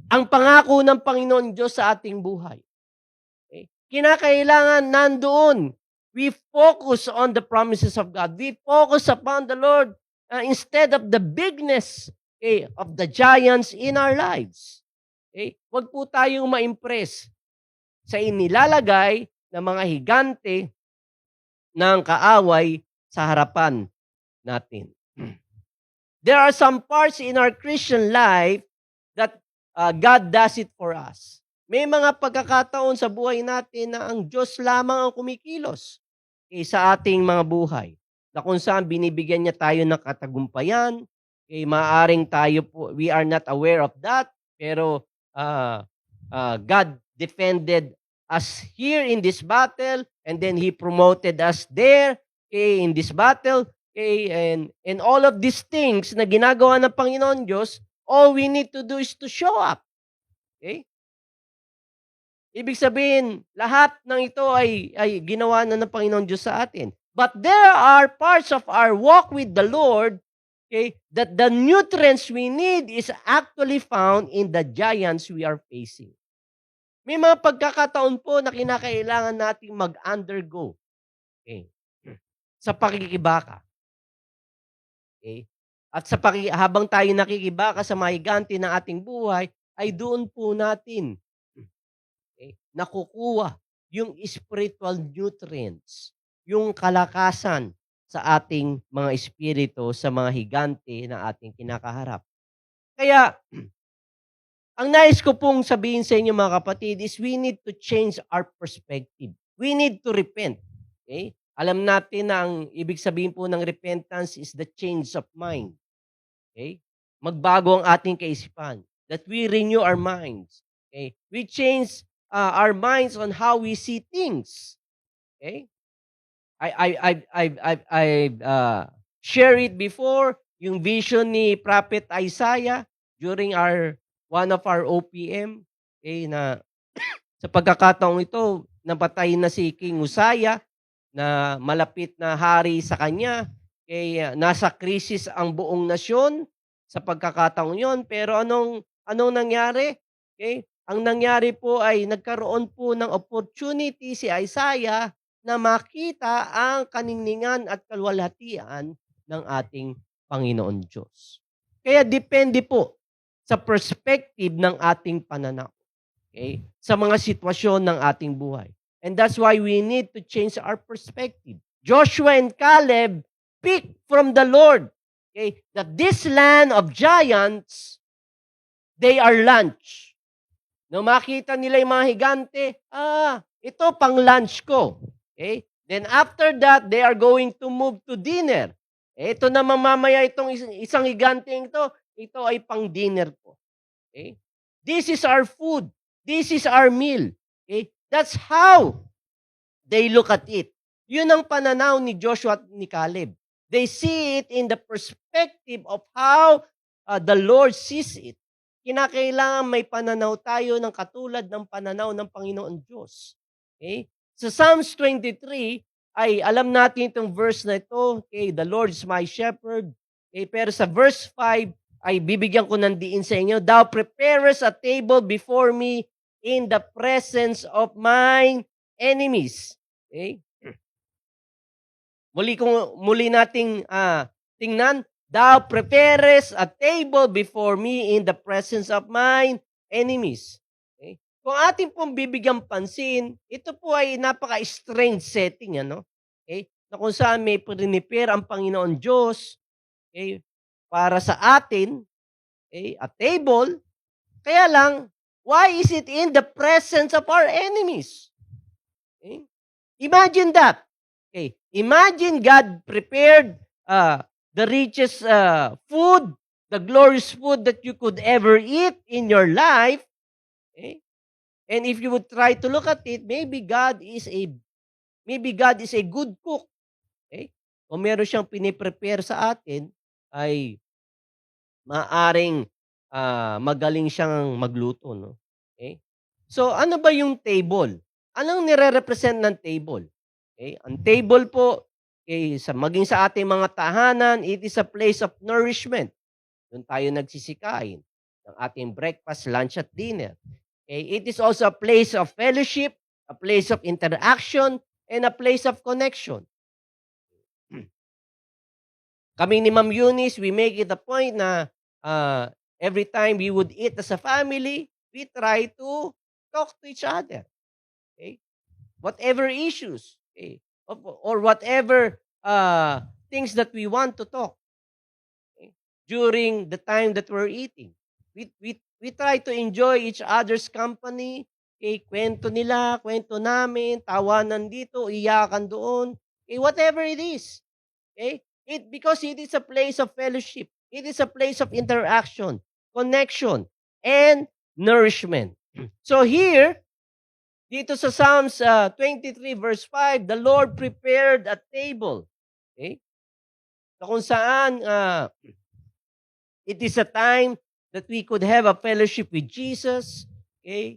Speaker 5: Ang pangako ng Panginoon Diyos sa ating buhay. Okay? Kinakailangan nandoon. We focus on the promises of God. We focus upon the Lord instead of the bigness of the giants in our lives. Okay? Huwag po tayong ma-impress sa inilalagay ng mga higante ng kaaway sa harapan natin. There are some parts in our Christian life that God does it for us. May mga pagkakataon sa buhay natin na ang Diyos lamang ang kumikilos sa ating mga buhay. Na kung saan binibigyan niya tayo ng katagumpayan, maaring tayo po, we are not aware of that, pero God defended us here in this battle, and then He promoted us there, in this battle, and all of these things na ginagawa ng Panginoon Diyos, all we need to do is to show up. Okay? Ibig sabihin, lahat ng ito ay ginawa na ng Panginoon Diyos sa atin. But there are parts of our walk with the Lord, okay, that the nutrients we need is actually found in the giants we are facing. May mga pagkakataon po na kinakailangan nating mag-undergo, okay, sa pakikibaka. Okay? At habang tayo nakikibaka sa mga higante ng ating buhay, ay doon po natin, okay, nakukuha yung spiritual nutrients, yung kalakasan sa ating mga espiritu, sa mga higante na ating kinakaharap. Kaya, ang nais ko pong sabihin sa inyo mga kapatid is we need to change our perspective. We need to repent. Okay? Alam natin na ang ibig sabihin po ng repentance is the change of mind. Okay? Magbago ang ating kaisipan. That we renew our minds. Okay? We change our minds on how we see things. Okay? I've shared it before, yung vision ni Prophet Isaiah during one of our OPM, okay, na sa pagkakataong ito, napatay na si King Uzziah, na malapit na hari sa kanya, okay, nasa krisis ang buong nasyon sa pagkakataong yon. Pero anong nangyari? Okay? Ang nangyari po ay nagkaroon po ng opportunity si Isaiah na makita ang kaningningan at kalwalhatian ng ating Panginoon Diyos. Kaya depende po sa perspective ng ating pananaw, okay, sa mga sitwasyon ng ating buhay. And that's why we need to change our perspective. Joshua and Caleb picked from the Lord, okay, that this land of giants, they are lunch. Nung makita nila yung mga higante, ito pang lunch ko. Okay? Then after that, they are going to move to dinner. Ito na mamamaya itong isang higanteng ito ay pang dinner ko. Okay? This is our food. This is our meal. Okay? That's how they look at it. Yun ang pananaw ni Joshua at ni Caleb. They see it in the perspective of how the Lord sees it. Kinakailangan may pananaw tayo ng katulad ng pananaw ng Panginoon Diyos. Okay? Sa Psalms 23, ay alam natin itong verse na ito, okay, the Lord is my shepherd. Okay, pero sa verse 5, ay bibigyan ko ng diin sa inyo, thou preparest a table before me in the presence of my enemies. Okay? Muli nating tingnan, thou preparest a table before me in the presence of my enemies. Okay? Kung ating pong bibigyan pansin, ito po ay napaka-strange setting, ano? Okay? Na kung saan may prepare ang Panginoon Diyos, okay, para sa atin, okay, a table. Kaya lang, why is it in the presence of our enemies? Okay? Imagine that. Okay? Imagine God prepared the richest food, the glorious food that you could ever eat in your life. Okay? And if you would try to look at it, maybe God is a good cook. Okay? Kung meron siyang piniprepare sa atin, ay maaring magaling siyang magluto, no? Okay? So, ano ba yung table? Anong nire-represent ng table? Okay? Ang table po, okay, maging sa ating mga tahanan, it is a place of nourishment. Doon tayo nagsisikain ng ating breakfast, lunch, at dinner. Okay? It is also a place of fellowship, a place of interaction, and a place of connection. Kami ni Ma'am Eunice, we make it a point na every time we would eat as a family, we try to talk to each other. Okay? Whatever issues, okay, or whatever things that we want to talk, okay, during the time that we're eating. We try to enjoy each other's company. Okay, kwento nila, kwento namin, tawanan dito, iyakan doon. Okay, whatever it is. Okay? Because it is a place of fellowship. It is a place of interaction, connection, and nourishment. So here, dito sa Psalms 23 verse 5, the Lord prepared a table. Okay? Na kung saan it is a time that we could have a fellowship with Jesus. Okay?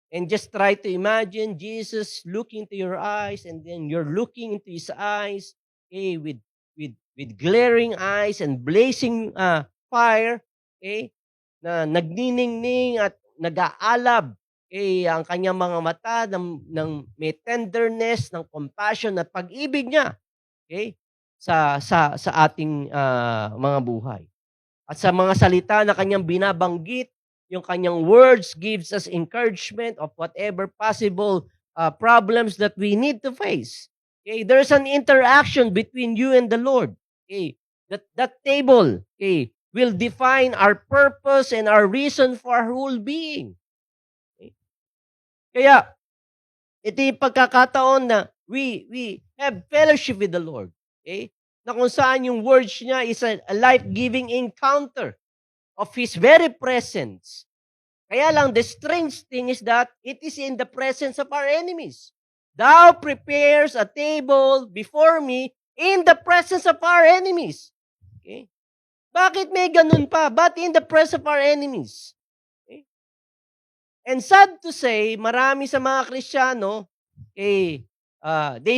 Speaker 5: And just try to imagine Jesus looking into your eyes, and then you're looking into His eyes, okay, with glaring eyes and blazing fire, okay, na nagniningning at nag-aalab, okay, ang kanyang mga mata ng may tenderness, ng compassion at pag-ibig niya, okay, sa ating mga buhay. At sa mga salita na kanyang binabanggit, yung kanyang words gives us encouragement of whatever possible problems that we need to face. Okay, there's an interaction between you and the Lord. Okay, that table, okay, will define our purpose and our reason for our whole being. Okay? Kaya ito yung pagkakataon na we have fellowship with the Lord. Okay? Na kung saan yung words niya is a life-giving encounter of His very presence. Kaya lang, the strange thing is that it is in the presence of our enemies. Thou prepares a table before me in the presence of our enemies. Okay? Bakit may ganun pa? But in the presence of our enemies. Okay? And sad to say, marami sa mga Kristiyano, they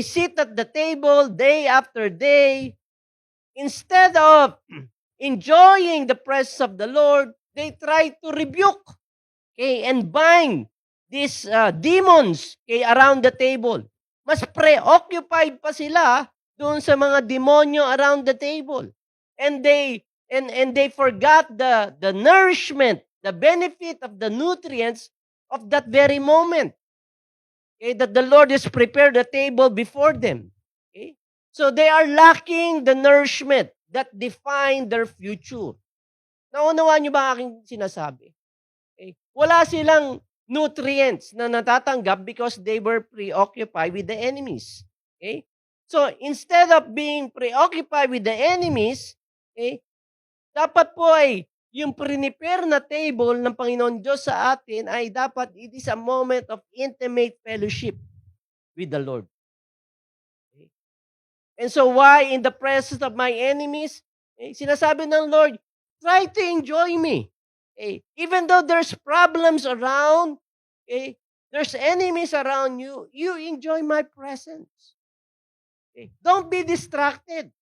Speaker 5: sit at the table day after day. Instead of enjoying the presence of the Lord, they try to rebuke, okay, and bind these demons, okay, around the table. Mas preoccupied pa sila doon sa mga demonyo around the table. And they forgot the nourishment, the benefit of the nutrients of that very moment. Okay, that the Lord has prepared a table before them. Okay? So they are lacking the nourishment that define their future. Naunawaan niyo ba aking sinasabi? Okay? Wala silang nutrients na natatanggap because they were preoccupied with the enemies. Okay? So instead of being preoccupied with the enemies, okay, dapat po ay yung prepare na table ng Panginoon Diyos sa atin ay dapat it is a moment of intimate fellowship with the Lord. And so why in the presence of my enemies, sinasabi ng Lord, try to enjoy me. Even though there's problems around, there's enemies around you, you enjoy my presence. Don't be distracted.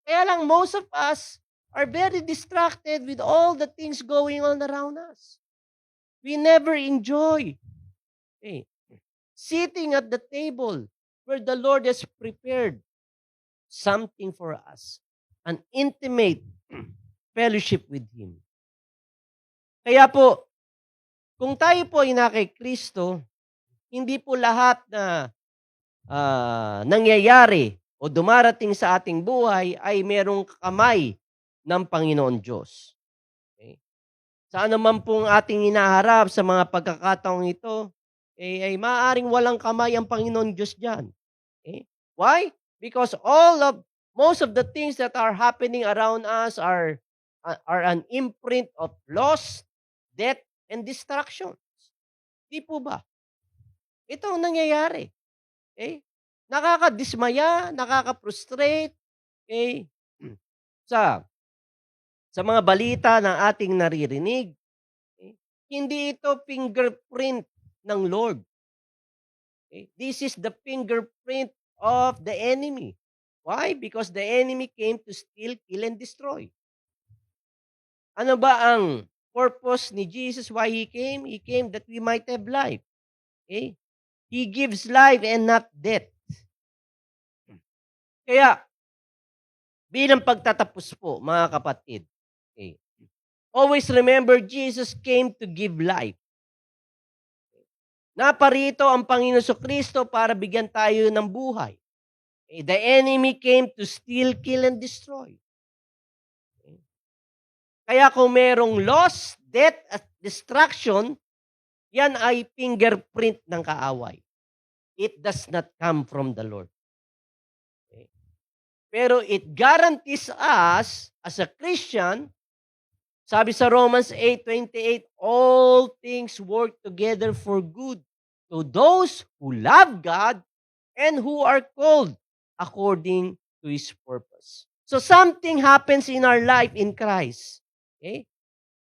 Speaker 5: Kaya lang most of us are very distracted with all the things going on around us. We never enjoy sitting at the table where the Lord has prepared something for us, an intimate fellowship with Him. Kaya po, kung tayo po ay na kay Kristo, hindi po lahat na nangyayari o dumarating sa ating buhay ay merong kamay ng Panginoon Diyos. Okay? Saan naman pong ating inaharap sa mga pagkakataong ito, ay maaaring walang kamay ang Panginoon Diyos dyan. Okay? Why? Because most of the things that are happening around us are an imprint of loss, death, and destruction. Di po ba? Ito ang nangyayari. Okay? Nakakadismaya, nakaka-frustrate, okay? Sa mga balita ng ating naririnig, okay? Hindi ito fingerprint ng Lord. Okay? This is the fingerprint of the enemy. Why? Because the enemy came to steal, kill, and destroy. Ano ba ang purpose ni Jesus why He came? He came that we might have life. Okay? He gives life and not death. Kaya, bilang pagtatapos po, mga kapatid, okay, always remember Jesus came to give life. Naparito ang Panginoon Kristo para bigyan tayo ng buhay. The enemy came to steal, kill, and destroy. Kaya kung merong loss, death, at destruction, yan ay fingerprint ng kaaway. It does not come from the Lord. Okay? Pero it guarantees us, as a Christian, Sabi sa Romans 8:28, all things work together for good to those who love God and who are called according to His purpose. So something happens in our life in Christ. Okay?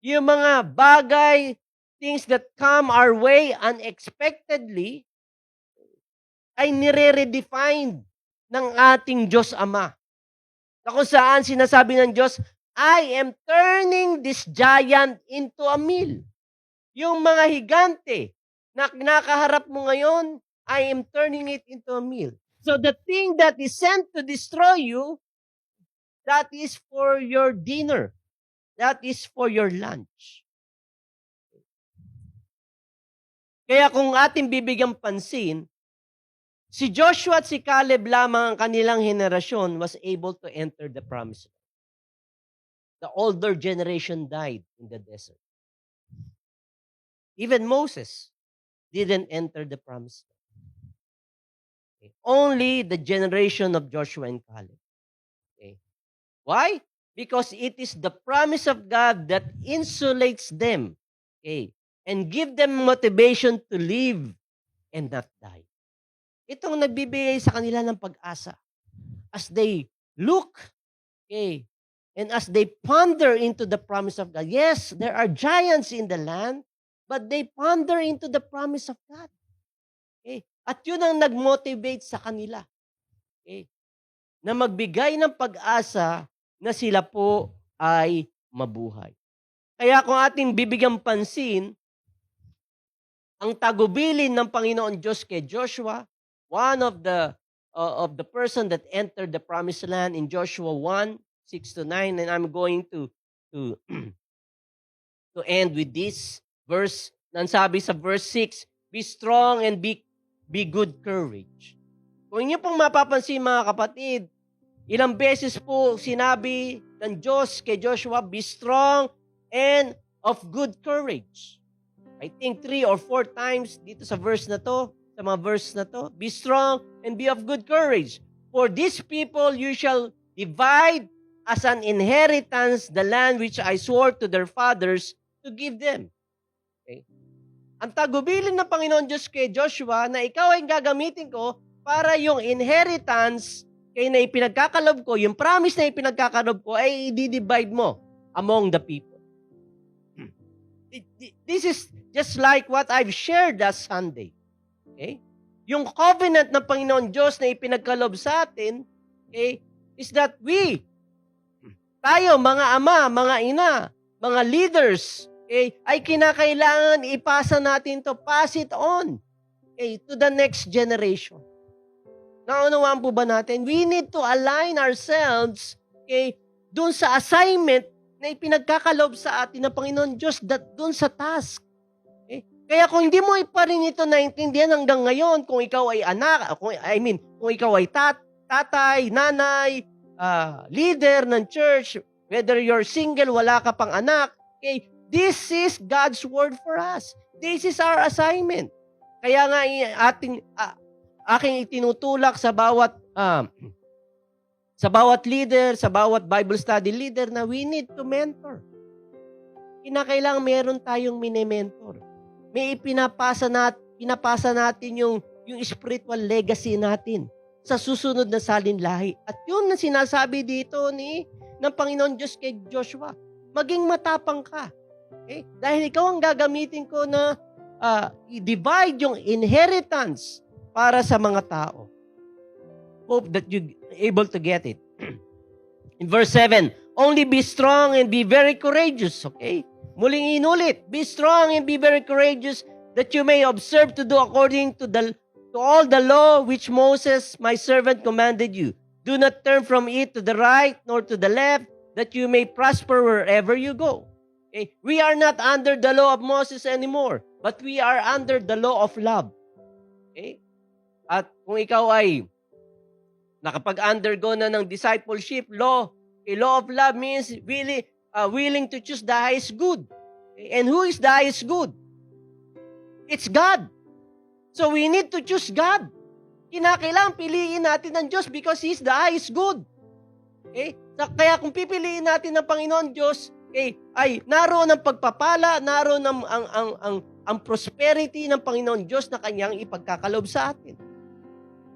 Speaker 5: Yung mga bagay, things that come our way unexpectedly, ay nire-redefine ng ating Diyos Ama. Na kung saan sinasabi ng Diyos, I am turning this giant into a meal. Yung mga higante na nakaharap mo ngayon, I am turning it into a meal. So the thing that is sent to destroy you, that is for your dinner. That is for your lunch. Kaya kung ating bibigyan pansin, si Joshua at si Caleb lamang ang kanilang henerasyon was able to enter the promised land. The older generation died in the desert. Even Moses didn't enter the promised land. Okay. Only the generation of Joshua and Caleb. Okay. Why? Because it is the promise of God that insulates them, okay, and give them motivation to live and not die. Itong nagbibigay sa kanila ng pag-asa as they look, okay, and as they ponder into the promise of God. Yes, there are giants in the land, but they ponder into the promise of God. Okay? At yun ang nag-motivate sa kanila. Okay? Na magbigay ng pag-asa na sila po ay mabuhay. Kaya kung ating bibigyan pansin, ang tagubilin ng Panginoon Diyos kay Joshua, one of the person that entered the promised land in Joshua 1:6-9, and I'm going to to end with this verse. Nang sabi sa verse 6, be strong and be good courage. Kung inyo pong mapapansin mga kapatid, ilang beses po sinabi ng Diyos kay Joshua, be strong and of good courage. I think 3 or 4 times dito sa verse na to, sa mga verse na to, be strong and be of good courage. For these people you shall divide as an inheritance the land which I swore to their fathers to give them. Okay? Ang tagubilin ng Panginoon Diyos kay Joshua na ikaw ay gagamitin ko para yung inheritance kaya na ipinagkakalob ko, yung promise na ipinagkakalob ko ay i-divide mo among the people. This is just like what I've shared last Sunday. Okay? Yung covenant ng Panginoon Diyos na ipinagkalob sa atin, okay, is that tayo, mga ama, mga ina, mga leaders, okay, ay kinakailangan ipasa natin to, pass it on, okay, to the next generation. Naunawaan po ba natin? We need to align ourselves, okay, dun sa assignment na ipinagkakalob sa atin ng Panginoon Diyos, dun sa task. Okay? Kaya kung hindi mo pa rin ito naintindihan hanggang ngayon, kung ikaw ay anak, kung ikaw ay tatay, nanay, leader ng church, whether you're single, wala ka pang anak, okay, this is God's word for us. This is our assignment. Kaya nga aking itinutulak sa bawat leader, sa bawat Bible study leader na we need to mentor. Kinakailangan meron tayong mini-mentor. May pinapasa natin yung spiritual legacy natin sa susunod na salinlahi. At yun na sinasabi dito ng Panginoon Diyos kay Joshua. Maging matapang ka. Okay? Dahil ikaw ang gagamitin ko na i-divide yung inheritance para sa mga tao. Hope that you're able to get it. In verse 7, only be strong and be very courageous. Okay? Muling inulit, be strong and be very courageous that you may observe to do according to all the law which Moses, my servant, commanded you. Do not turn from it to the right nor to the left, that you may prosper wherever you go. Okay? We are not under the law of Moses anymore, but we are under the law of love. Okay? At kung ikaw ay nakapag-undergo na ng discipleship law, a law of love means really willing to choose the highest good. And who is the highest good? It's God. So we need to choose God. Kinakailangan piliin natin ang Diyos because He's the highest good. Okay? Kaya kung pipiliin natin ang Panginoon Diyos, ay naroon ang pagpapala, naroon ang prosperity ng Panginoon Diyos na kanyang ipagkakalob sa atin.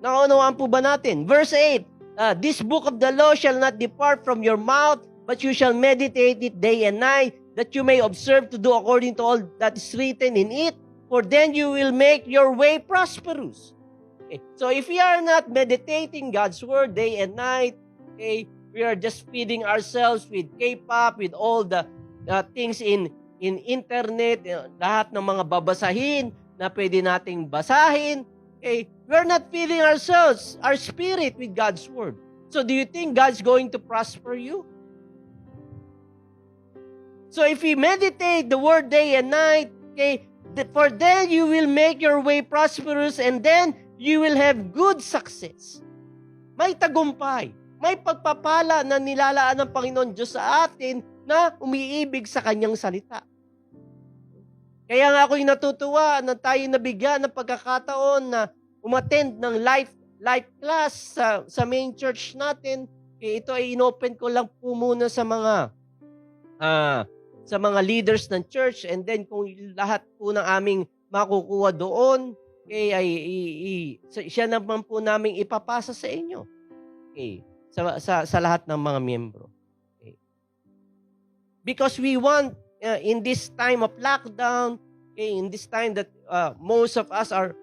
Speaker 5: Naunawaan po ba natin? Verse 8, this book of the law shall not depart from your mouth, but you shall meditate it day and night, that you may observe to do according to all that is written in it, for then you will make your way prosperous. So if we are not meditating God's word day and night, we are just feeding ourselves with K-pop, with all the things in internet, lahat ng mga babasahin na pwede nating basahin. We are not feeding ourselves, our spirit with God's word. So do you think God's going to prosper you? So if we meditate the word day and night, for then you will make your way prosperous, and then you will have good success. May tagumpay. May pagpapala na nilalaan ng Panginoon Diyos sa atin na umiibig sa kanyang salita. Kaya nga ako'y natutuwa na tayo nabigyan ng pagkakataon na umattend ng life class sa main church natin. Ito ay inopen ko lang po muna sa mga leaders ng church, and then kung lahat po ng aming makukuha doon, siya naman po namin ipapasa sa inyo. Sa lahat ng mga miyembro. Because we want, in this time of lockdown, in this time that most of us are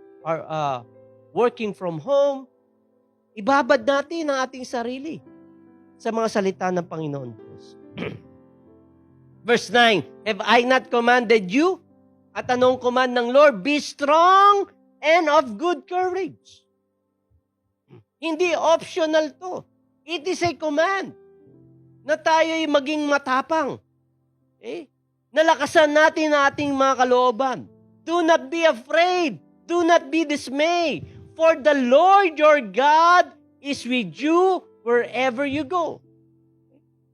Speaker 5: working from home, ibabad natin ang ating sarili sa mga salita ng Panginoon Diyos. Verse 9, have I not commanded you? At anong command ng Lord? Be strong and of good courage. Hindi optional to. It is a command na tayo'y maging matapang. Nalakasan natin ang ating mga kalooban. Do not be afraid. Do not be dismayed. For the Lord your God is with you wherever you go.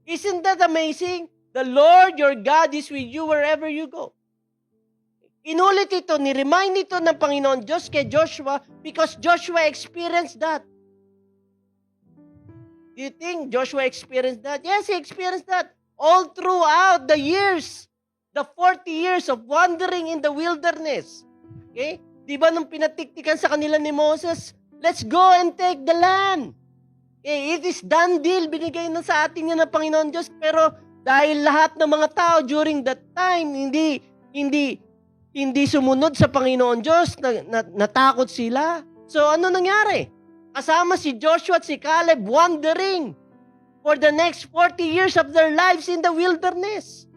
Speaker 5: Isn't that amazing? The Lord your God is with you wherever you go. Inulit ito, ni-remind ito ng Panginoon Diyos kay Joshua because Joshua experienced that. Do you think Joshua experienced that? Yes, he experienced that all throughout the years, the 40 years of wandering in the wilderness. Di ba nung pinatiktikan sa kanila ni Moses, let's go and take the land. It is done deal, binigay na sa atin yan ng Panginoon Diyos, pero dahil lahat ng mga tao during that time, hindi sumunod sa Panginoon Diyos, natakot sila. So ano nangyari? Kasama si Joshua at si Caleb wandering for the next 40 years of their lives in the wilderness.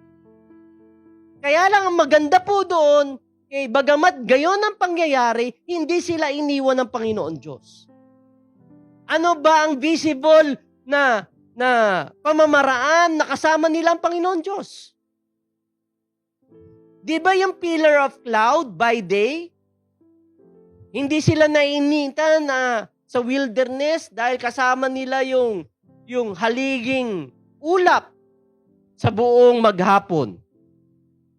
Speaker 5: Kaya lang ang maganda po doon, bagamat gayon ang pangyayari, hindi sila iniwan ng Panginoon Diyos. Ano ba ang visible na pamamaraan na kasama nila ang Panginoon Diyos? Di ba yung pillar of cloud by day? Hindi sila nainitan sa wilderness dahil kasama nila yung haliging ulap sa buong maghapon.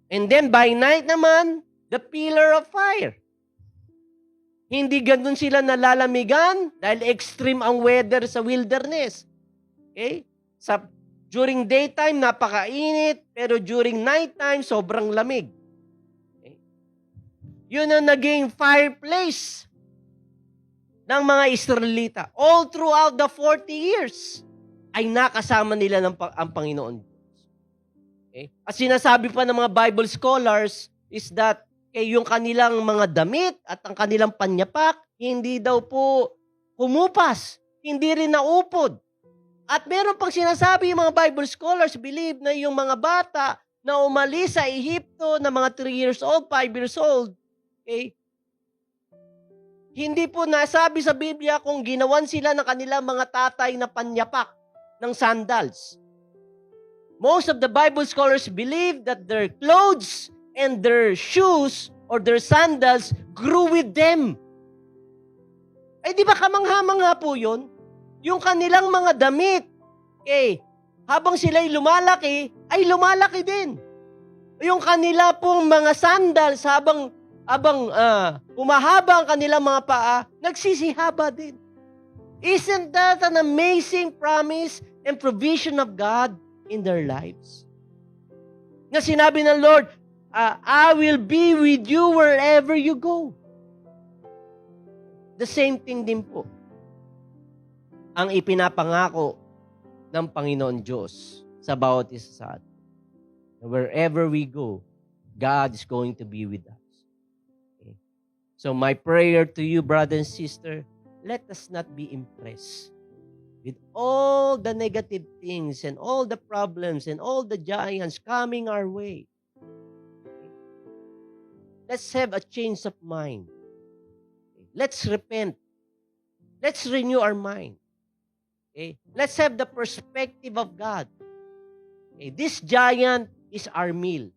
Speaker 5: And then by night naman, the pillar of fire. Hindi ganun sila nalalamigan dahil extreme ang weather sa wilderness. During daytime, napakainit, pero during nighttime, sobrang lamig. Yun ang naging fireplace ng mga Israelita. All throughout the 40 years, ay nakasama nila ang Panginoon Diyos. At sinasabi pa ng mga Bible scholars is that yung kanilang mga damit at ang kanilang panyapak, hindi daw po humupas, hindi rin naupod. At meron pang sinasabi yung mga Bible scholars believe na yung mga bata na umalis sa Ehipto na mga 3 years old, 5 years old, hindi po nasabi sa Biblia kung ginawan sila ng kanilang mga tatay na panyapak ng sandals. Most of the Bible scholars believe that their clothes and their shoes or their sandals grew with them. Di ba kamangha-mangha po yun? Yung kanilang mga damit, habang sila'y lumalaki, ay lumalaki din. Yung kanila pong mga sandals, habang humahaba ang kanilang mga paa, nagsisihaba din. Isn't that an amazing promise and provision of God in their lives? Na sinabi ng Lord, I will be with you wherever you go. The same thing din po ang ipinapangako ng Panginoon Diyos sa bawat isa sa atin. Wherever we go, God is going to be with us. Okay? So my prayer to you, brother and sister, let us not be impressed with all the negative things and all the problems and all the giants coming our way. Okay? Let's have a change of mind. Okay? Let's repent. Let's renew our mind. Okay? Let's have the perspective of God. Okay? This giant is our meal.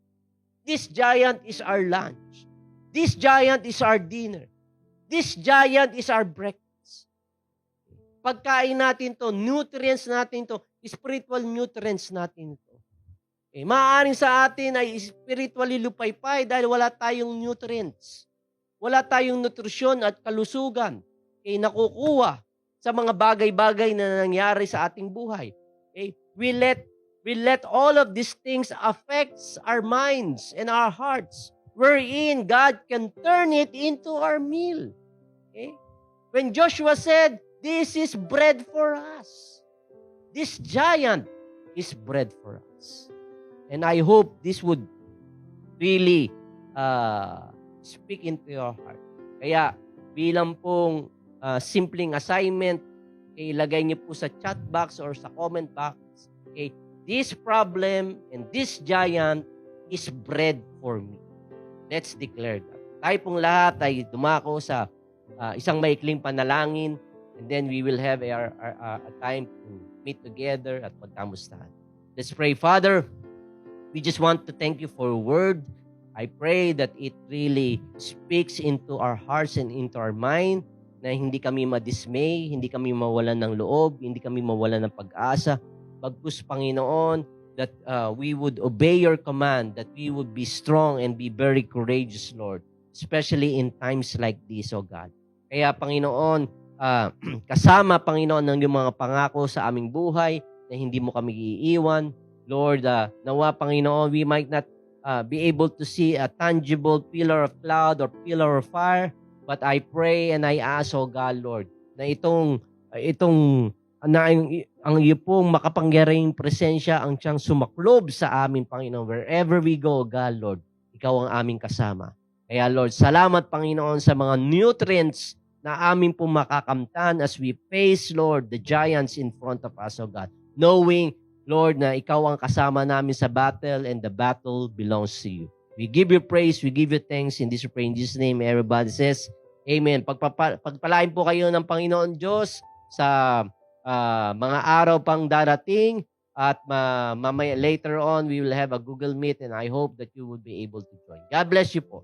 Speaker 5: This giant is our lunch. This giant is our dinner. This giant is our breakfast. Pagkain natin to, nutrients natin to, spiritual nutrients natin to. Okay? Maaaring sa atin ay spiritually lupaypay dahil wala tayong nutrients. Wala tayong nutrisyon at kalusugan. Okay? Nakukuha sa mga bagay-bagay na nangyari sa ating buhay. Okay? We let all of these things affects our minds and our hearts, wherein God can turn it into our meal. Okay? When Joshua said, "This is bread for us," this giant is bread for us. And I hope this would really speak into your heart. Kaya bilang pong simpleng assignment, ilagay niyo po sa chat box or sa comment box, okay, this problem and this giant is bread for me. Let's declare that. Tayo pong lahat ay dumako sa isang maikling panalangin, and then we will have a time to meet together at magkamustahan. Let's pray. Father, we just want to thank you for your word. I pray that it really speaks into our hearts and into our mind, na hindi kami madismay, hindi kami mawalan ng loob, hindi kami mawalan ng pag-asa. Bagkus, Panginoon, that we would obey your command, that we would be strong and be very courageous, Lord, especially in times like this, O God. Kaya, Panginoon, kasama, Panginoon, ng iyong mga pangako sa aming buhay, na hindi mo kami iiwan. Lord, nawa, Panginoon, we might not be able to see a tangible pillar of cloud or pillar of fire, but I pray and I ask, O God, Lord, na ang iyo pong makapangyarihang presensya ang siyang sumaklob sa amin, Panginoon. Wherever we go, God, Lord, ikaw ang aming kasama. Kaya, Lord, salamat, Panginoon, sa mga nutrients na amin pong makakamtan as we face, Lord, the giants in front of us, O God. Knowing, Lord, na ikaw ang kasama namin sa battle and the battle belongs to you. We give you praise, we give you thanks in this prayer. In Jesus' name, everybody says, Amen. Pagpalain po kayo ng Panginoon Diyos sa mga araw pang darating, at mamaya later on we will have a Google Meet, and I hope that you will be able to join. God bless you po.